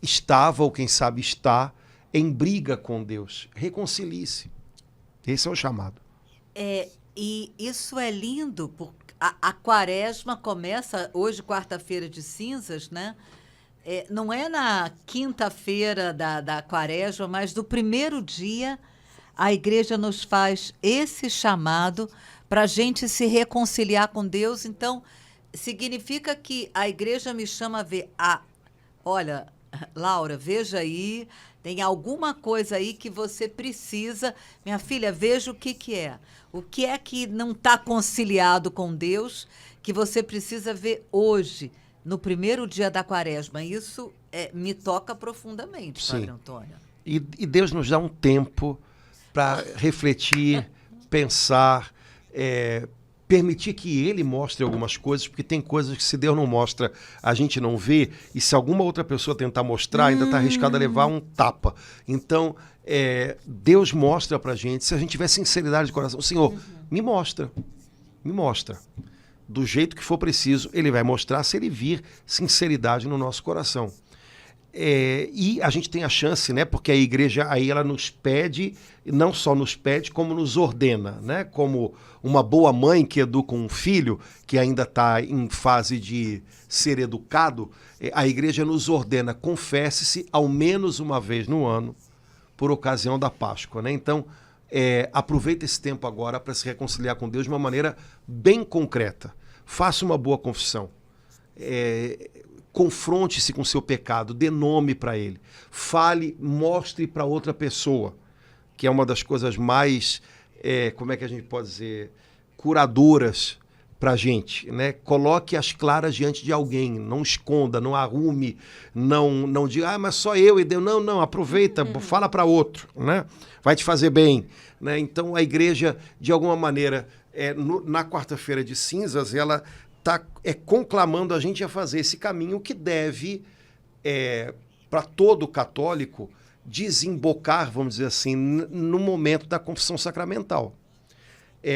[SPEAKER 1] estava, ou quem sabe está, em briga com Deus. Reconcilie-se. Esse é o chamado.
[SPEAKER 2] E isso é lindo, porque a quaresma começa hoje, quarta-feira de cinzas, né? Não é na quinta-feira da quaresma, mas do primeiro dia, a igreja nos faz esse chamado para a gente se reconciliar com Deus. Então, significa que a igreja me chama a ver. Olha, Laura, veja aí, tem alguma coisa aí que você precisa. Minha filha, veja o que é. O que é que não está conciliado com Deus, que você precisa ver hoje, no primeiro dia da quaresma. Isso me toca profundamente,
[SPEAKER 1] Sim.
[SPEAKER 2] Padre Antônio.
[SPEAKER 1] E Deus nos dá um tempo para refletir, pensar, permitir que Ele mostre algumas coisas, porque tem coisas que se Deus não mostra, a gente não vê, e se alguma outra pessoa tentar mostrar, ainda está arriscado a levar um tapa. Então, Deus mostra para a gente, se a gente tiver sinceridade de coração, Senhor, me mostra. Do jeito que for preciso, Ele vai mostrar se Ele vir sinceridade no nosso coração. E a gente tem a chance, né? Porque a igreja aí ela nos pede, não só nos pede, como nos ordena, né? Como uma boa mãe que educa um filho que ainda está em fase de ser educado, a igreja nos ordena, confesse-se ao menos uma vez no ano, por ocasião da Páscoa, né? Então, aproveita esse tempo agora para se reconciliar com Deus de uma maneira bem concreta. Faça uma boa confissão. Confronte-se com o seu pecado, dê nome para ele. Fale, mostre para outra pessoa, que é uma das coisas mais, como é que a gente pode dizer, curadoras para a gente, né? Coloque as claras diante de alguém, não esconda, não arrume, não diga, mas só eu e Deus. Não, aproveita, fala para outro, né? Vai te fazer bem, né? Então a igreja, de alguma maneira, na quarta-feira de cinzas, ela está conclamando a gente a fazer esse caminho que deve, para todo católico, desembocar, vamos dizer assim, no momento da confissão sacramental.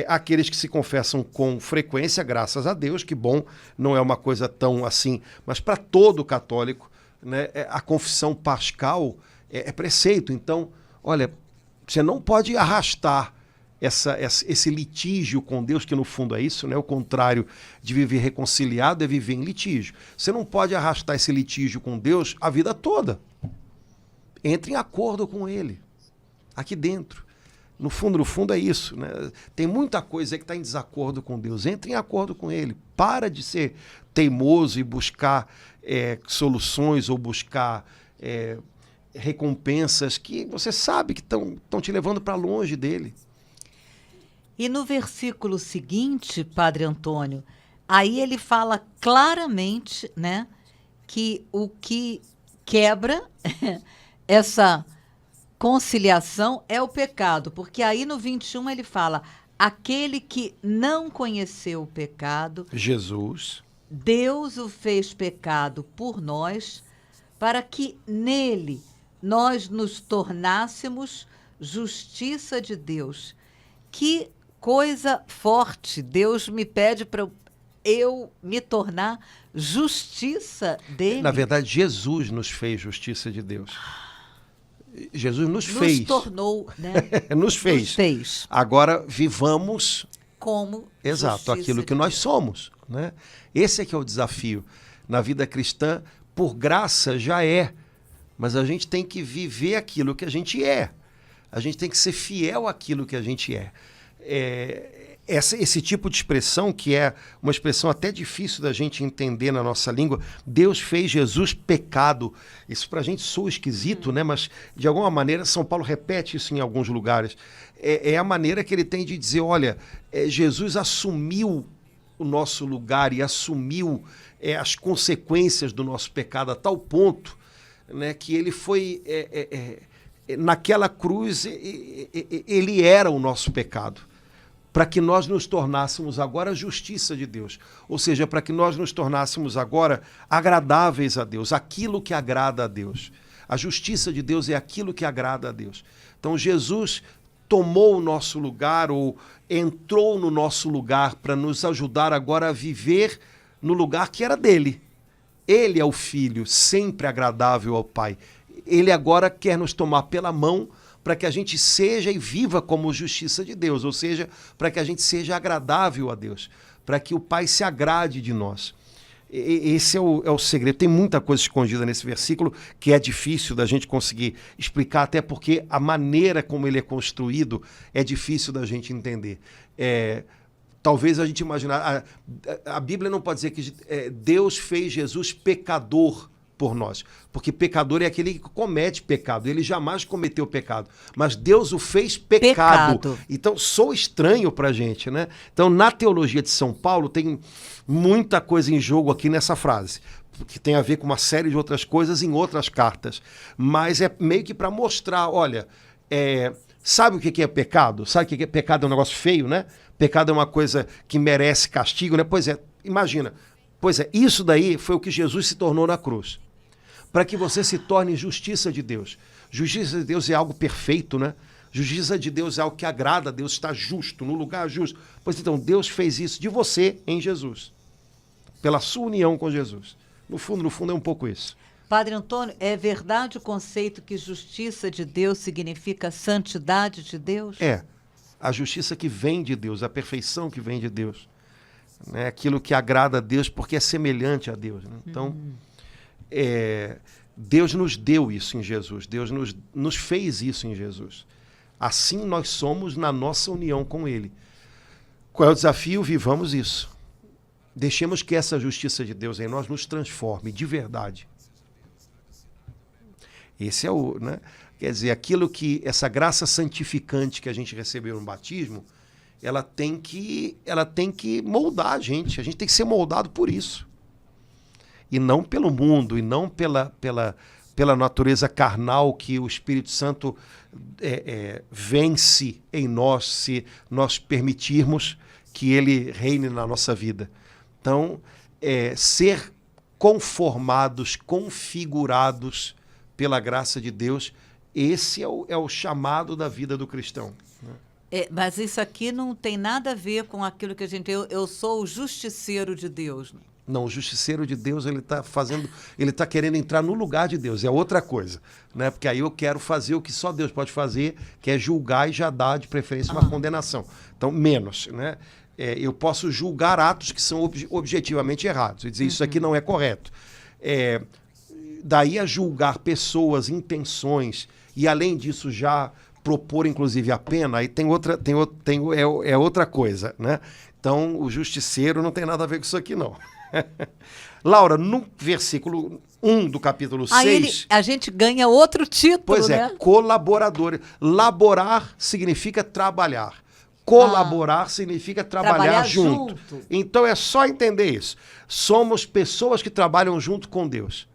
[SPEAKER 1] Aqueles que se confessam com frequência, graças a Deus, que bom, não é uma coisa tão assim, mas para todo católico, né, a confissão pascal é preceito. Então, olha, você não pode arrastar esse litígio com Deus, que no fundo é isso, né? O contrário de viver reconciliado é viver em litígio. Você não pode arrastar esse litígio com Deus a vida toda. Entre em acordo com Ele, aqui dentro. No fundo é isso, né? Tem muita coisa que está em desacordo com Deus. Entre em acordo com Ele. Para de ser teimoso e buscar soluções ou buscar recompensas que você sabe que estão te levando para longe dele.
[SPEAKER 2] E no versículo seguinte, Padre Antônio, aí ele fala claramente, né, que o que quebra essa conciliação é o pecado, porque aí no 21 ele fala, aquele que não conheceu o pecado...
[SPEAKER 1] Jesus.
[SPEAKER 2] Deus o fez pecado por nós, para que nele nós nos tornássemos justiça de Deus. Que coisa forte! Deus me pede para eu me tornar justiça dele.
[SPEAKER 1] Na verdade, Jesus nos fez justiça de Deus. Jesus nos fez.
[SPEAKER 2] Nos tornou, né?
[SPEAKER 1] Nos fez.
[SPEAKER 2] Nos fez.
[SPEAKER 1] Agora vivamos
[SPEAKER 2] como
[SPEAKER 1] exato aquilo que nós somos, né? Esse é que é o desafio. Na vida cristã, por graça já é, mas a gente tem que viver aquilo que a gente é. A gente tem que ser fiel àquilo que a gente é. Esse tipo de expressão, que é uma expressão até difícil da gente entender na nossa língua, Deus fez Jesus pecado. Isso pra gente soa esquisito, né? Mas de alguma maneira São Paulo repete isso em alguns lugares. É a maneira que ele tem de dizer, olha, Jesus assumiu o nosso lugar e assumiu as consequências do nosso pecado a tal ponto, né, que ele foi naquela cruz, ele era o nosso pecado, para que nós nos tornássemos agora a justiça de Deus. Ou seja, para que nós nos tornássemos agora agradáveis a Deus, aquilo que agrada a Deus. A justiça de Deus é aquilo que agrada a Deus. Então Jesus tomou o nosso lugar, ou entrou no nosso lugar, para nos ajudar agora a viver no lugar que era dele. Ele é o Filho, sempre agradável ao Pai. Ele agora quer nos tomar pela mão para que a gente seja e viva como justiça de Deus, ou seja, para que a gente seja agradável a Deus, para que o Pai se agrade de nós. Esse é o segredo. Tem muita coisa escondida nesse versículo que é difícil da gente conseguir explicar, até porque a maneira como ele é construído é difícil da gente entender. Talvez a gente imaginar... A Bíblia não pode dizer que Deus fez Jesus pecador por nós, porque pecador é aquele que comete pecado, ele jamais cometeu pecado, mas Deus o fez pecado. Então, soa estranho pra gente, né? Então, na teologia de São Paulo, tem muita coisa em jogo aqui nessa frase, que tem a ver com uma série de outras coisas em outras cartas, mas é meio que para mostrar, olha, sabe o que é pecado? Sabe o que é pecado? É um negócio feio, né? Pecado é uma coisa que merece castigo, né? Pois é, imagina. Pois é, isso daí foi o que Jesus se tornou na cruz. Para que você se torne justiça de Deus. Justiça de Deus é algo perfeito, né? Justiça de Deus é algo que agrada a Deus, está justo, no lugar justo. Pois então, Deus fez isso de você em Jesus. Pela sua união com Jesus. No fundo é um pouco isso.
[SPEAKER 2] Padre Antônio, é verdade o conceito que justiça de Deus significa santidade de Deus?
[SPEAKER 1] É. A justiça que vem de Deus, a perfeição que vem de Deus. Né? Aquilo que agrada a Deus porque é semelhante a Deus. Né? Então, Deus nos deu isso em Jesus. Deus nos fez isso em Jesus. Assim nós somos na nossa união com Ele. Qual é o desafio? Vivamos isso. Deixemos que essa justiça de Deus em nós nos transforme de verdade. Esse é o... Né? Quer dizer, aquilo que... Essa graça santificante que a gente recebeu no batismo, ela tem que moldar a gente. A gente tem que ser moldado por isso. E não pelo mundo, e não pela natureza carnal que o Espírito Santo vence em nós, se nós permitirmos que ele reine na nossa vida. Então, ser conformados, configurados pela graça de Deus, esse é o chamado da vida do cristão. Né?
[SPEAKER 2] Mas isso aqui não tem nada a ver com aquilo que a gente... Eu sou o justiceiro de Deus.
[SPEAKER 1] Não, o justiceiro de Deus, ele está querendo entrar no lugar de Deus, é outra coisa, né? Porque aí eu quero fazer o que só Deus pode fazer, que é julgar e já dar de preferência uma condenação. Então, menos, né? Eu posso julgar atos que são objetivamente errados, e dizer isso aqui não é correto. Daí a julgar pessoas, intenções, e além disso já propor inclusive a pena, aí é outra coisa, né? Então, o justiceiro não tem nada a ver com isso aqui, não. Laura, no versículo 1 do capítulo 6...
[SPEAKER 2] a gente ganha outro título,
[SPEAKER 1] pois
[SPEAKER 2] né?
[SPEAKER 1] Colaborador. Laborar significa trabalhar. Colaborar significa trabalhar junto. Então, é só entender isso. Somos pessoas que trabalham junto com Deus.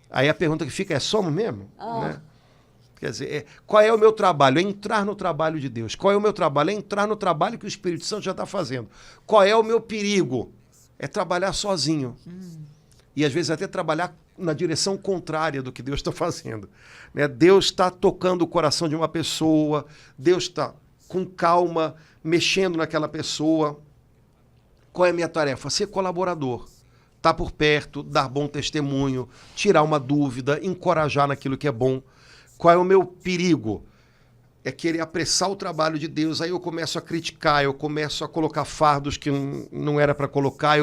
[SPEAKER 1] Aí a pergunta que fica é, somos mesmo? Né? Quer dizer, qual é o meu trabalho? É entrar no trabalho de Deus. Qual é o meu trabalho? É entrar no trabalho que o Espírito Santo já está fazendo. Qual é o meu perigo? é trabalhar sozinho. E às vezes até trabalhar na direção contrária do que Deus está fazendo. Né? Deus está tocando o coração de uma pessoa, Deus está com calma, mexendo naquela pessoa. Qual é a minha tarefa? Ser colaborador. Estar por perto, dar bom testemunho, tirar uma dúvida, encorajar naquilo que é bom. Qual é o meu perigo? É querer apressar o trabalho de Deus, aí eu começo a criticar, eu começo a colocar fardos que não era para colocar,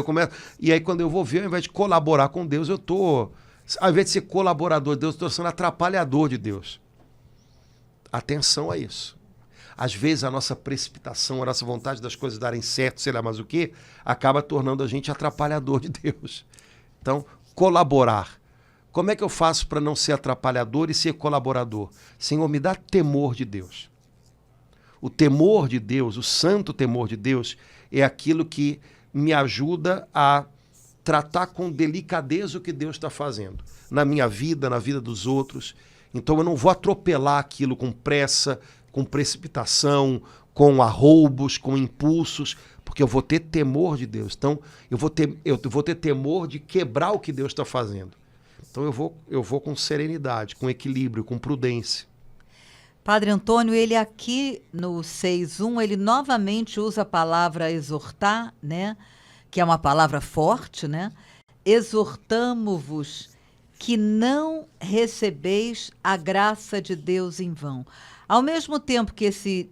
[SPEAKER 1] e aí quando eu vou ver, ao invés de colaborar com Deus, ao invés de ser colaborador de Deus, eu estou sendo atrapalhador de Deus. Atenção a isso. Às vezes a nossa precipitação, a nossa vontade das coisas darem certo, sei lá mais o quê, acaba tornando a gente atrapalhador de Deus. Então, colaborar. Como é que eu faço para não ser atrapalhador e ser colaborador? Senhor, me dá temor de Deus. O temor de Deus, o santo temor de Deus, é aquilo que me ajuda a tratar com delicadeza o que Deus está fazendo. Na minha vida, na vida dos outros. Então eu não vou atropelar aquilo com pressa, com precipitação, com arroubos, com impulsos, porque eu vou ter temor de Deus. Então eu vou ter temor de quebrar o que Deus está fazendo. Então eu vou com serenidade, com equilíbrio, com prudência.
[SPEAKER 2] Padre Antônio, ele aqui no 6.1, ele novamente usa a palavra exortar, né? Que é uma palavra forte, né? Exortamo-vos que não recebeis a graça de Deus em vão. Ao mesmo tempo que esse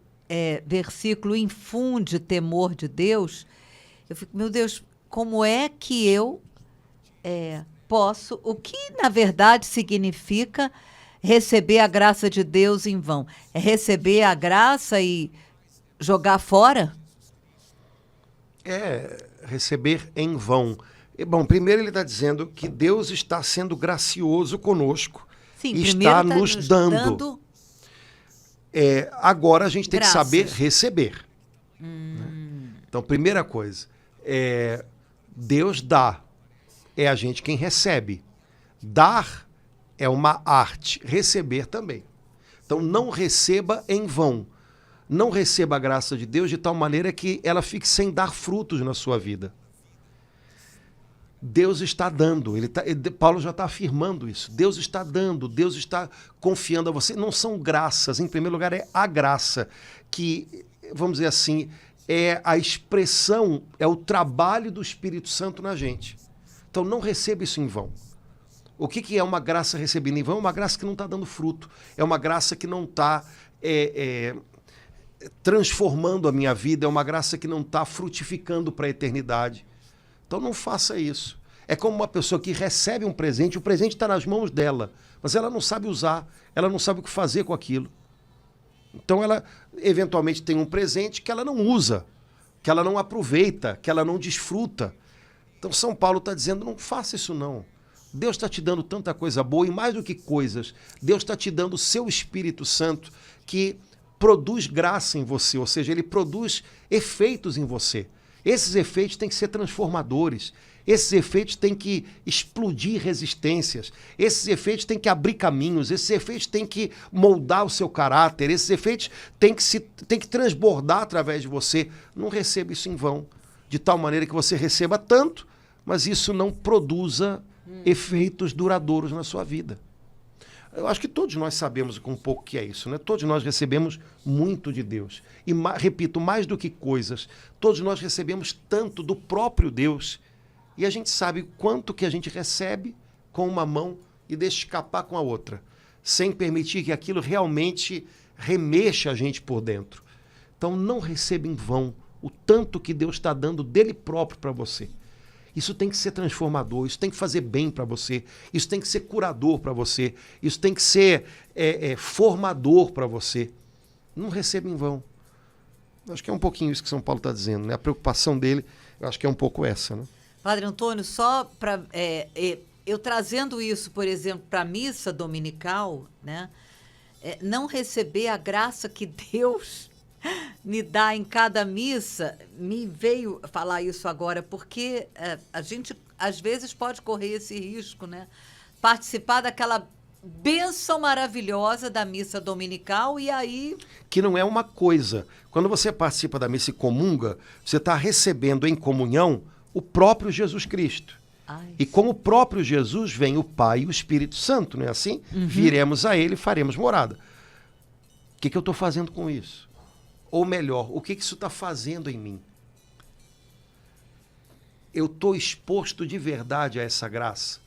[SPEAKER 2] versículo infunde temor de Deus, eu fico, meu Deus, como é que eu posso, o que na verdade significa receber a graça de Deus em vão? É receber a graça e jogar fora?
[SPEAKER 1] É receber em vão. Bom, primeiro ele está dizendo que Deus está sendo gracioso conosco.
[SPEAKER 2] Sim,
[SPEAKER 1] e está nos dando. Agora a gente tem
[SPEAKER 2] graças.
[SPEAKER 1] Que saber receber. Né? Então, primeira coisa, Deus dá. É a gente quem recebe. Dar é uma arte, receber também. Então não receba em vão. Não receba a graça de Deus de tal maneira que ela fique sem dar frutos na sua vida. Deus está dando, Paulo já está afirmando isso. Deus está dando, Deus está confiando a você. Não são graças, em primeiro lugar é a graça, que, vamos dizer assim, é a expressão, é o trabalho do Espírito Santo na gente. Então não receba isso em vão. O que é uma graça recebida em vão? É uma graça que não está dando fruto. É uma graça que não está transformando a minha vida. É uma graça que não está frutificando para a eternidade. Então não faça isso. É como uma pessoa que recebe um presente, o presente está nas mãos dela, mas ela não sabe usar, ela não sabe o que fazer com aquilo. Então ela eventualmente tem um presente que ela não usa, que ela não aproveita, que ela não desfruta. Então São Paulo está dizendo, não faça isso não. Deus está te dando tanta coisa boa, e mais do que coisas, Deus está te dando o seu Espírito Santo, que produz graça em você, ou seja, ele produz efeitos em você. Esses efeitos têm que ser transformadores, esses efeitos têm que explodir resistências, esses efeitos têm que abrir caminhos, esses efeitos têm que moldar o seu caráter, esses efeitos têm que transbordar através de você. Não receba isso em vão, de tal maneira que você receba tanto, mas isso não produza efeitos duradouros na sua vida. Eu acho que todos nós sabemos um pouco o que é isso, né? Todos nós recebemos muito de Deus. E, repito, mais do que coisas, todos nós recebemos tanto do próprio Deus, e a gente sabe quanto que a gente recebe com uma mão e deixa escapar com a outra, sem permitir que aquilo realmente remexa a gente por dentro. Então não receba em vão o tanto que Deus está dando dele próprio para você. Isso tem que ser transformador, isso tem que fazer bem para você, isso tem que ser curador para você, isso tem que ser formador para você. Não receba em vão. Acho que é um pouquinho isso que São Paulo está dizendo, né? A preocupação dele, eu acho que é um pouco essa, né?
[SPEAKER 2] Padre Antônio, só para eu trazendo isso, por exemplo, para a missa dominical, né? Não receber a graça que Deus me dá em cada missa, me veio falar isso agora, porque a gente, às vezes, pode correr esse risco, né? Participar daquela bênção maravilhosa da missa dominical e aí...
[SPEAKER 1] Que não é uma coisa. Quando você participa da missa e comunga, você está recebendo em comunhão O próprio Jesus Cristo.
[SPEAKER 2] Ai,
[SPEAKER 1] E com o próprio Jesus vem o Pai e o Espírito Santo, não é assim? Viremos a ele e faremos morada. O que eu estou fazendo com isso? Ou melhor, o que isso está fazendo em mim? Eu estou exposto de verdade a essa graça?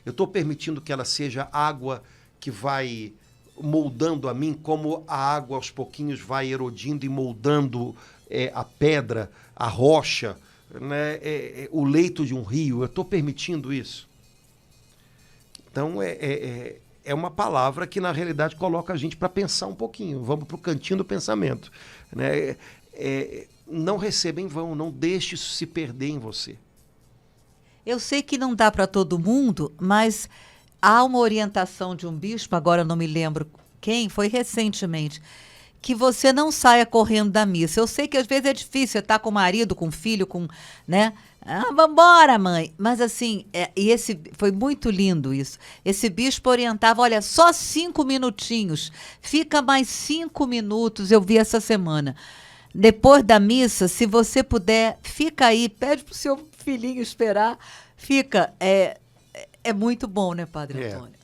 [SPEAKER 1] Eu estou permitindo que ela seja água que vai moldando a mim, como a água aos pouquinhos vai erodindo e moldando a pedra, a rocha, né, o leito de um rio? Eu estou permitindo isso? Então, é uma palavra que, na realidade, coloca a gente para pensar um pouquinho. Vamos para o cantinho do pensamento. Né? Não receba em vão, não deixe isso se perder em você.
[SPEAKER 2] Eu sei que não dá para todo mundo, mas há uma orientação de um bispo, agora eu não me lembro quem, foi recentemente, que você não saia correndo da missa. Eu sei que às vezes é difícil, você tá com o marido, com o filho, né? Ah, vambora, mãe. Mas assim, foi muito lindo isso. Esse bispo orientava, olha, só 5 minutinhos. Fica mais 5 minutos, eu vi essa semana. Depois da missa, se você puder, fica aí, pede pro seu filhinho esperar. Fica. É muito bom, né, Padre Antônio?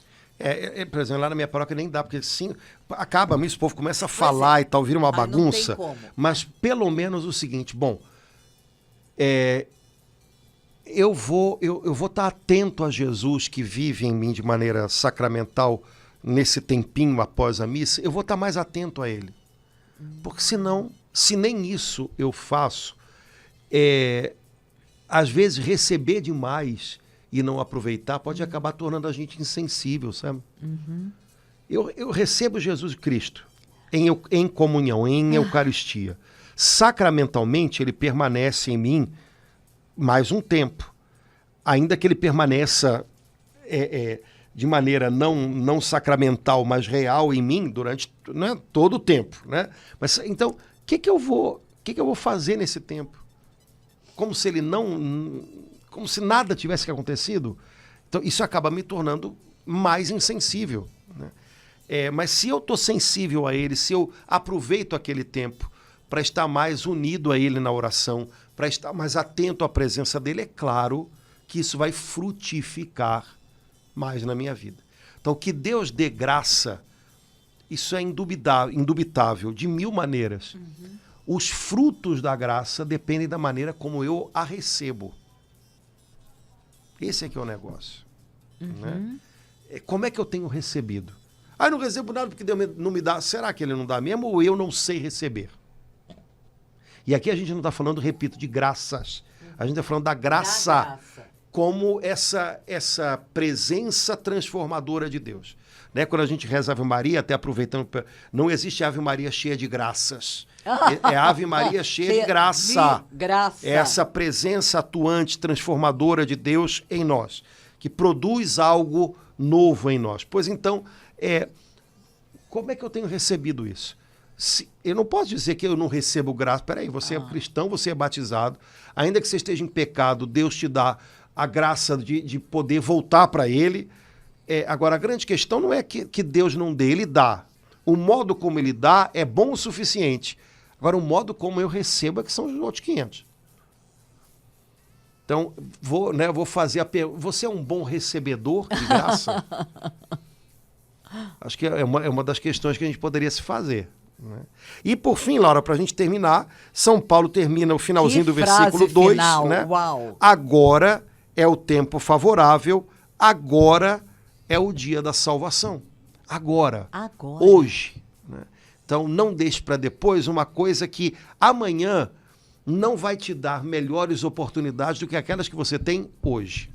[SPEAKER 1] Por exemplo, lá na minha paróquia nem dá, porque sim, acaba mesmo, o povo começa a falar e tal, vira uma bagunça.
[SPEAKER 2] Não tem como.
[SPEAKER 1] Mas pelo menos o seguinte, bom, eu vou estar atento a Jesus que vive em mim de maneira sacramental nesse tempinho após a missa, eu vou estar mais atento a ele. Porque senão, se nem isso eu faço, às vezes receber demais e não aproveitar pode acabar tornando a gente insensível, sabe? Eu recebo Jesus Cristo em comunhão, em Eucaristia. Sacramentalmente, ele permanece em mim mais um tempo. Ainda que ele permaneça de maneira não sacramental, mas real em mim durante, né, todo o tempo. Né? Mas, então, o que eu vou fazer nesse tempo? Como se nada tivesse acontecido. Então, isso acaba me tornando mais insensível. Né? Mas se eu estou sensível a ele, se eu aproveito aquele tempo para estar mais unido a ele na oração, para estar mais atento à presença dele, é claro que isso vai frutificar mais na minha vida. Então, que Deus dê graça, isso é indubitável, de 1000 maneiras. Os frutos da graça dependem da maneira como eu a recebo. Esse é que é o negócio. Né? Como é que eu tenho recebido? Eu não recebo nada porque Deus não me dá. Será que ele não dá mesmo ou eu não sei receber? E aqui a gente não está falando, repito, de graças. A gente está falando da graça como essa presença transformadora de Deus. Né? Quando a gente reza Ave Maria, até aproveitando, não existe Ave Maria cheia de graças. É Ave Maria cheia de graça. É essa presença atuante, transformadora de Deus em nós, que produz algo novo em nós. Pois então, como é que eu tenho recebido isso? Eu não posso dizer que eu não recebo graça. Peraí, você é cristão, você é batizado. Ainda que você esteja em pecado, Deus te dá a graça de poder voltar para Ele. Agora, a grande questão não é que Deus não dê, Ele dá. O modo como Ele dá é bom o suficiente. Agora, o modo como eu recebo é que são os outros 500. Então, vou fazer a pergunta. Você é um bom recebedor de graça? Acho que é uma das questões que a gente poderia se fazer. Né? E, por fim, Laura, para a gente terminar, São Paulo termina o finalzinho do versículo 2. Né? Agora é o tempo favorável, agora é o dia da salvação. Agora. Hoje. Né? Então, não deixe para depois uma coisa que amanhã não vai te dar melhores oportunidades do que aquelas que você tem hoje.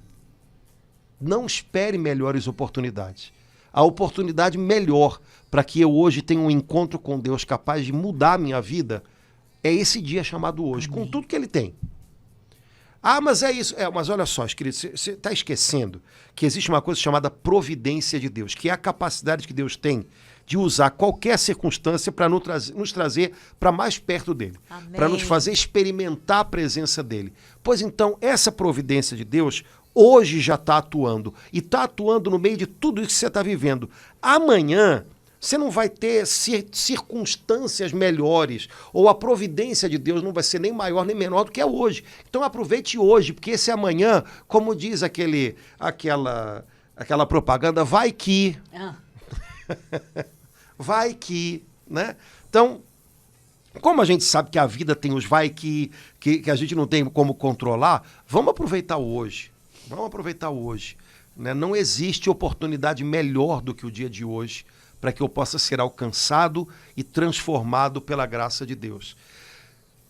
[SPEAKER 1] Não espere melhores oportunidades. A oportunidade melhor para que eu hoje tenha um encontro com Deus capaz de mudar a minha vida é esse dia chamado hoje, com tudo que ele tem. Mas é isso. Mas olha só, querido, você está esquecendo que existe uma coisa chamada providência de Deus, que é a capacidade que Deus tem de usar qualquer circunstância para nos trazer para mais perto dele, para nos fazer experimentar a presença dele. Pois então, essa providência de Deus hoje já está atuando, e está atuando no meio de tudo isso que você está vivendo. Amanhã Você não vai ter circunstâncias melhores, ou a providência de Deus não vai ser nem maior nem menor do que é hoje. Então aproveite hoje, porque esse amanhã, como diz aquela propaganda, vai que... vai que, né? Então, como a gente sabe que a vida tem os vai que a gente não tem como controlar, vamos aproveitar hoje. Vamos aproveitar hoje. Né? Não existe oportunidade melhor do que o dia de hoje para que eu possa ser alcançado e transformado pela graça de Deus.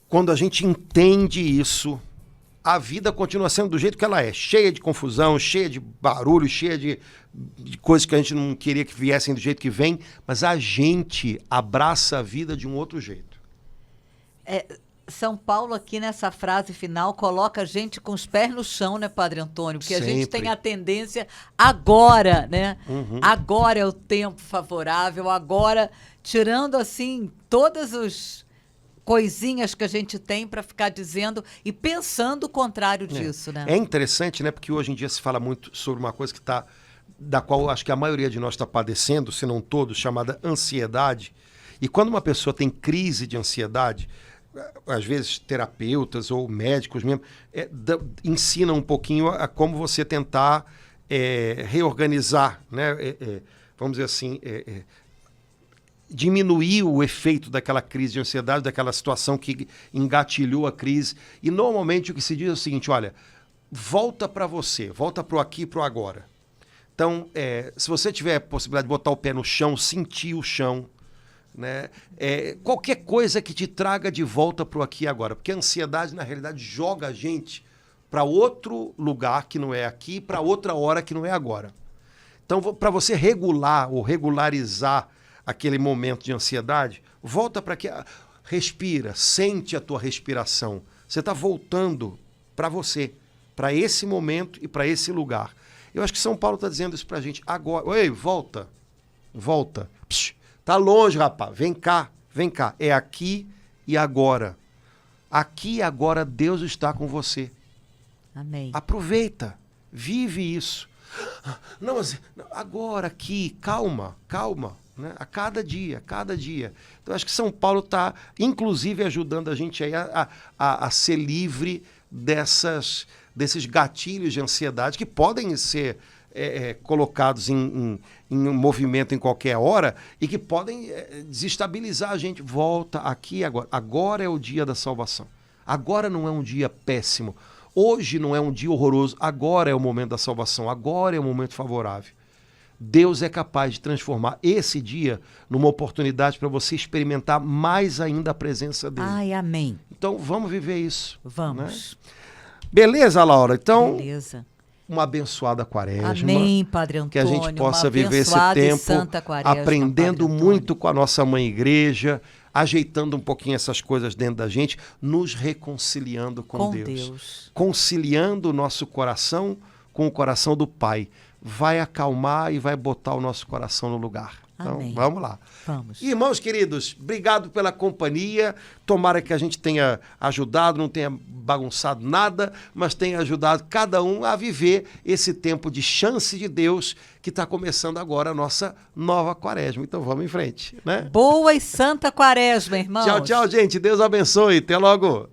[SPEAKER 1] Quando a gente entende isso, a vida continua sendo do jeito que ela é, cheia de confusão, cheia de barulho, cheia de coisas que a gente não queria que viessem do jeito que vem, mas a gente abraça a vida de um outro jeito.
[SPEAKER 2] São Paulo aqui nessa frase final coloca a gente com os pés no chão, né, Padre Antônio? Porque
[SPEAKER 1] Sempre.
[SPEAKER 2] A gente tem a tendência agora, né?
[SPEAKER 1] Uhum.
[SPEAKER 2] Agora é o tempo favorável, agora, tirando assim todas as coisinhas que a gente tem para ficar dizendo e pensando o contrário disso, né?
[SPEAKER 1] É interessante, né? Porque hoje em dia se fala muito sobre uma coisa da qual acho que a maioria de nós está padecendo, se não todos, chamada ansiedade. E quando uma pessoa tem crise de ansiedade, às vezes terapeutas ou médicos mesmo ensinam um pouquinho a como você tentar reorganizar, né? Vamos dizer assim, diminuir o efeito daquela crise de ansiedade, daquela situação que engatilhou a crise. E normalmente o que se diz é o seguinte, olha, volta para você, volta para o aqui e para o agora. Então, se você tiver a possibilidade de botar o pé no chão, sentir o chão, né? Qualquer coisa que te traga de volta para o aqui e agora, porque a ansiedade na realidade joga a gente para outro lugar que não é aqui, para outra hora que não é agora. Então, para você regular ou regularizar aquele momento de ansiedade, volta para aqui, respira, sente a tua respiração. Você está voltando para você, para esse momento e para esse lugar. Eu acho que São Paulo está dizendo isso para a gente agora. Ei, volta, volta. Psh, tá longe, rapaz. Vem cá, vem cá. É aqui e agora. Aqui e agora Deus está com você.
[SPEAKER 2] Amém.
[SPEAKER 1] Aproveita, vive isso. Não, mas agora, aqui, calma, calma. Né? A cada dia, cada dia. Então, acho que São Paulo está, inclusive, ajudando a gente aí a ser livre desses gatilhos de ansiedade que podem ser colocados em movimento em qualquer hora e que podem desestabilizar a gente. Volta aqui agora. Agora é o dia da salvação. Agora não é um dia péssimo. Hoje não é um dia horroroso. Agora é o momento da salvação. Agora é o momento favorável. Deus é capaz de transformar esse dia numa oportunidade para você experimentar mais ainda a presença dele.
[SPEAKER 2] Ai, amém.
[SPEAKER 1] Então, vamos viver isso.
[SPEAKER 2] Vamos.
[SPEAKER 1] Né? Beleza, Laura? Então,
[SPEAKER 2] beleza.
[SPEAKER 1] Uma abençoada quaresma.
[SPEAKER 2] Amém, Padre Antônio.
[SPEAKER 1] Que a gente possa viver esse tempo aprendendo muito com a nossa Mãe Igreja, ajeitando um pouquinho essas coisas dentro da gente, nos reconciliando com Deus. Conciliando o nosso coração com o coração do Pai. Vai acalmar e vai botar o nosso coração no lugar. Então,
[SPEAKER 2] amém.
[SPEAKER 1] Vamos lá.
[SPEAKER 2] Vamos.
[SPEAKER 1] Irmãos queridos, obrigado pela companhia. Tomara que a gente tenha ajudado, não tenha bagunçado nada, mas tenha ajudado cada um a viver esse tempo de chance de Deus que está começando agora a nossa nova quaresma. Então vamos em frente, né?
[SPEAKER 2] Boa e santa quaresma, irmãos.
[SPEAKER 1] Tchau, tchau, gente. Deus abençoe. Até logo.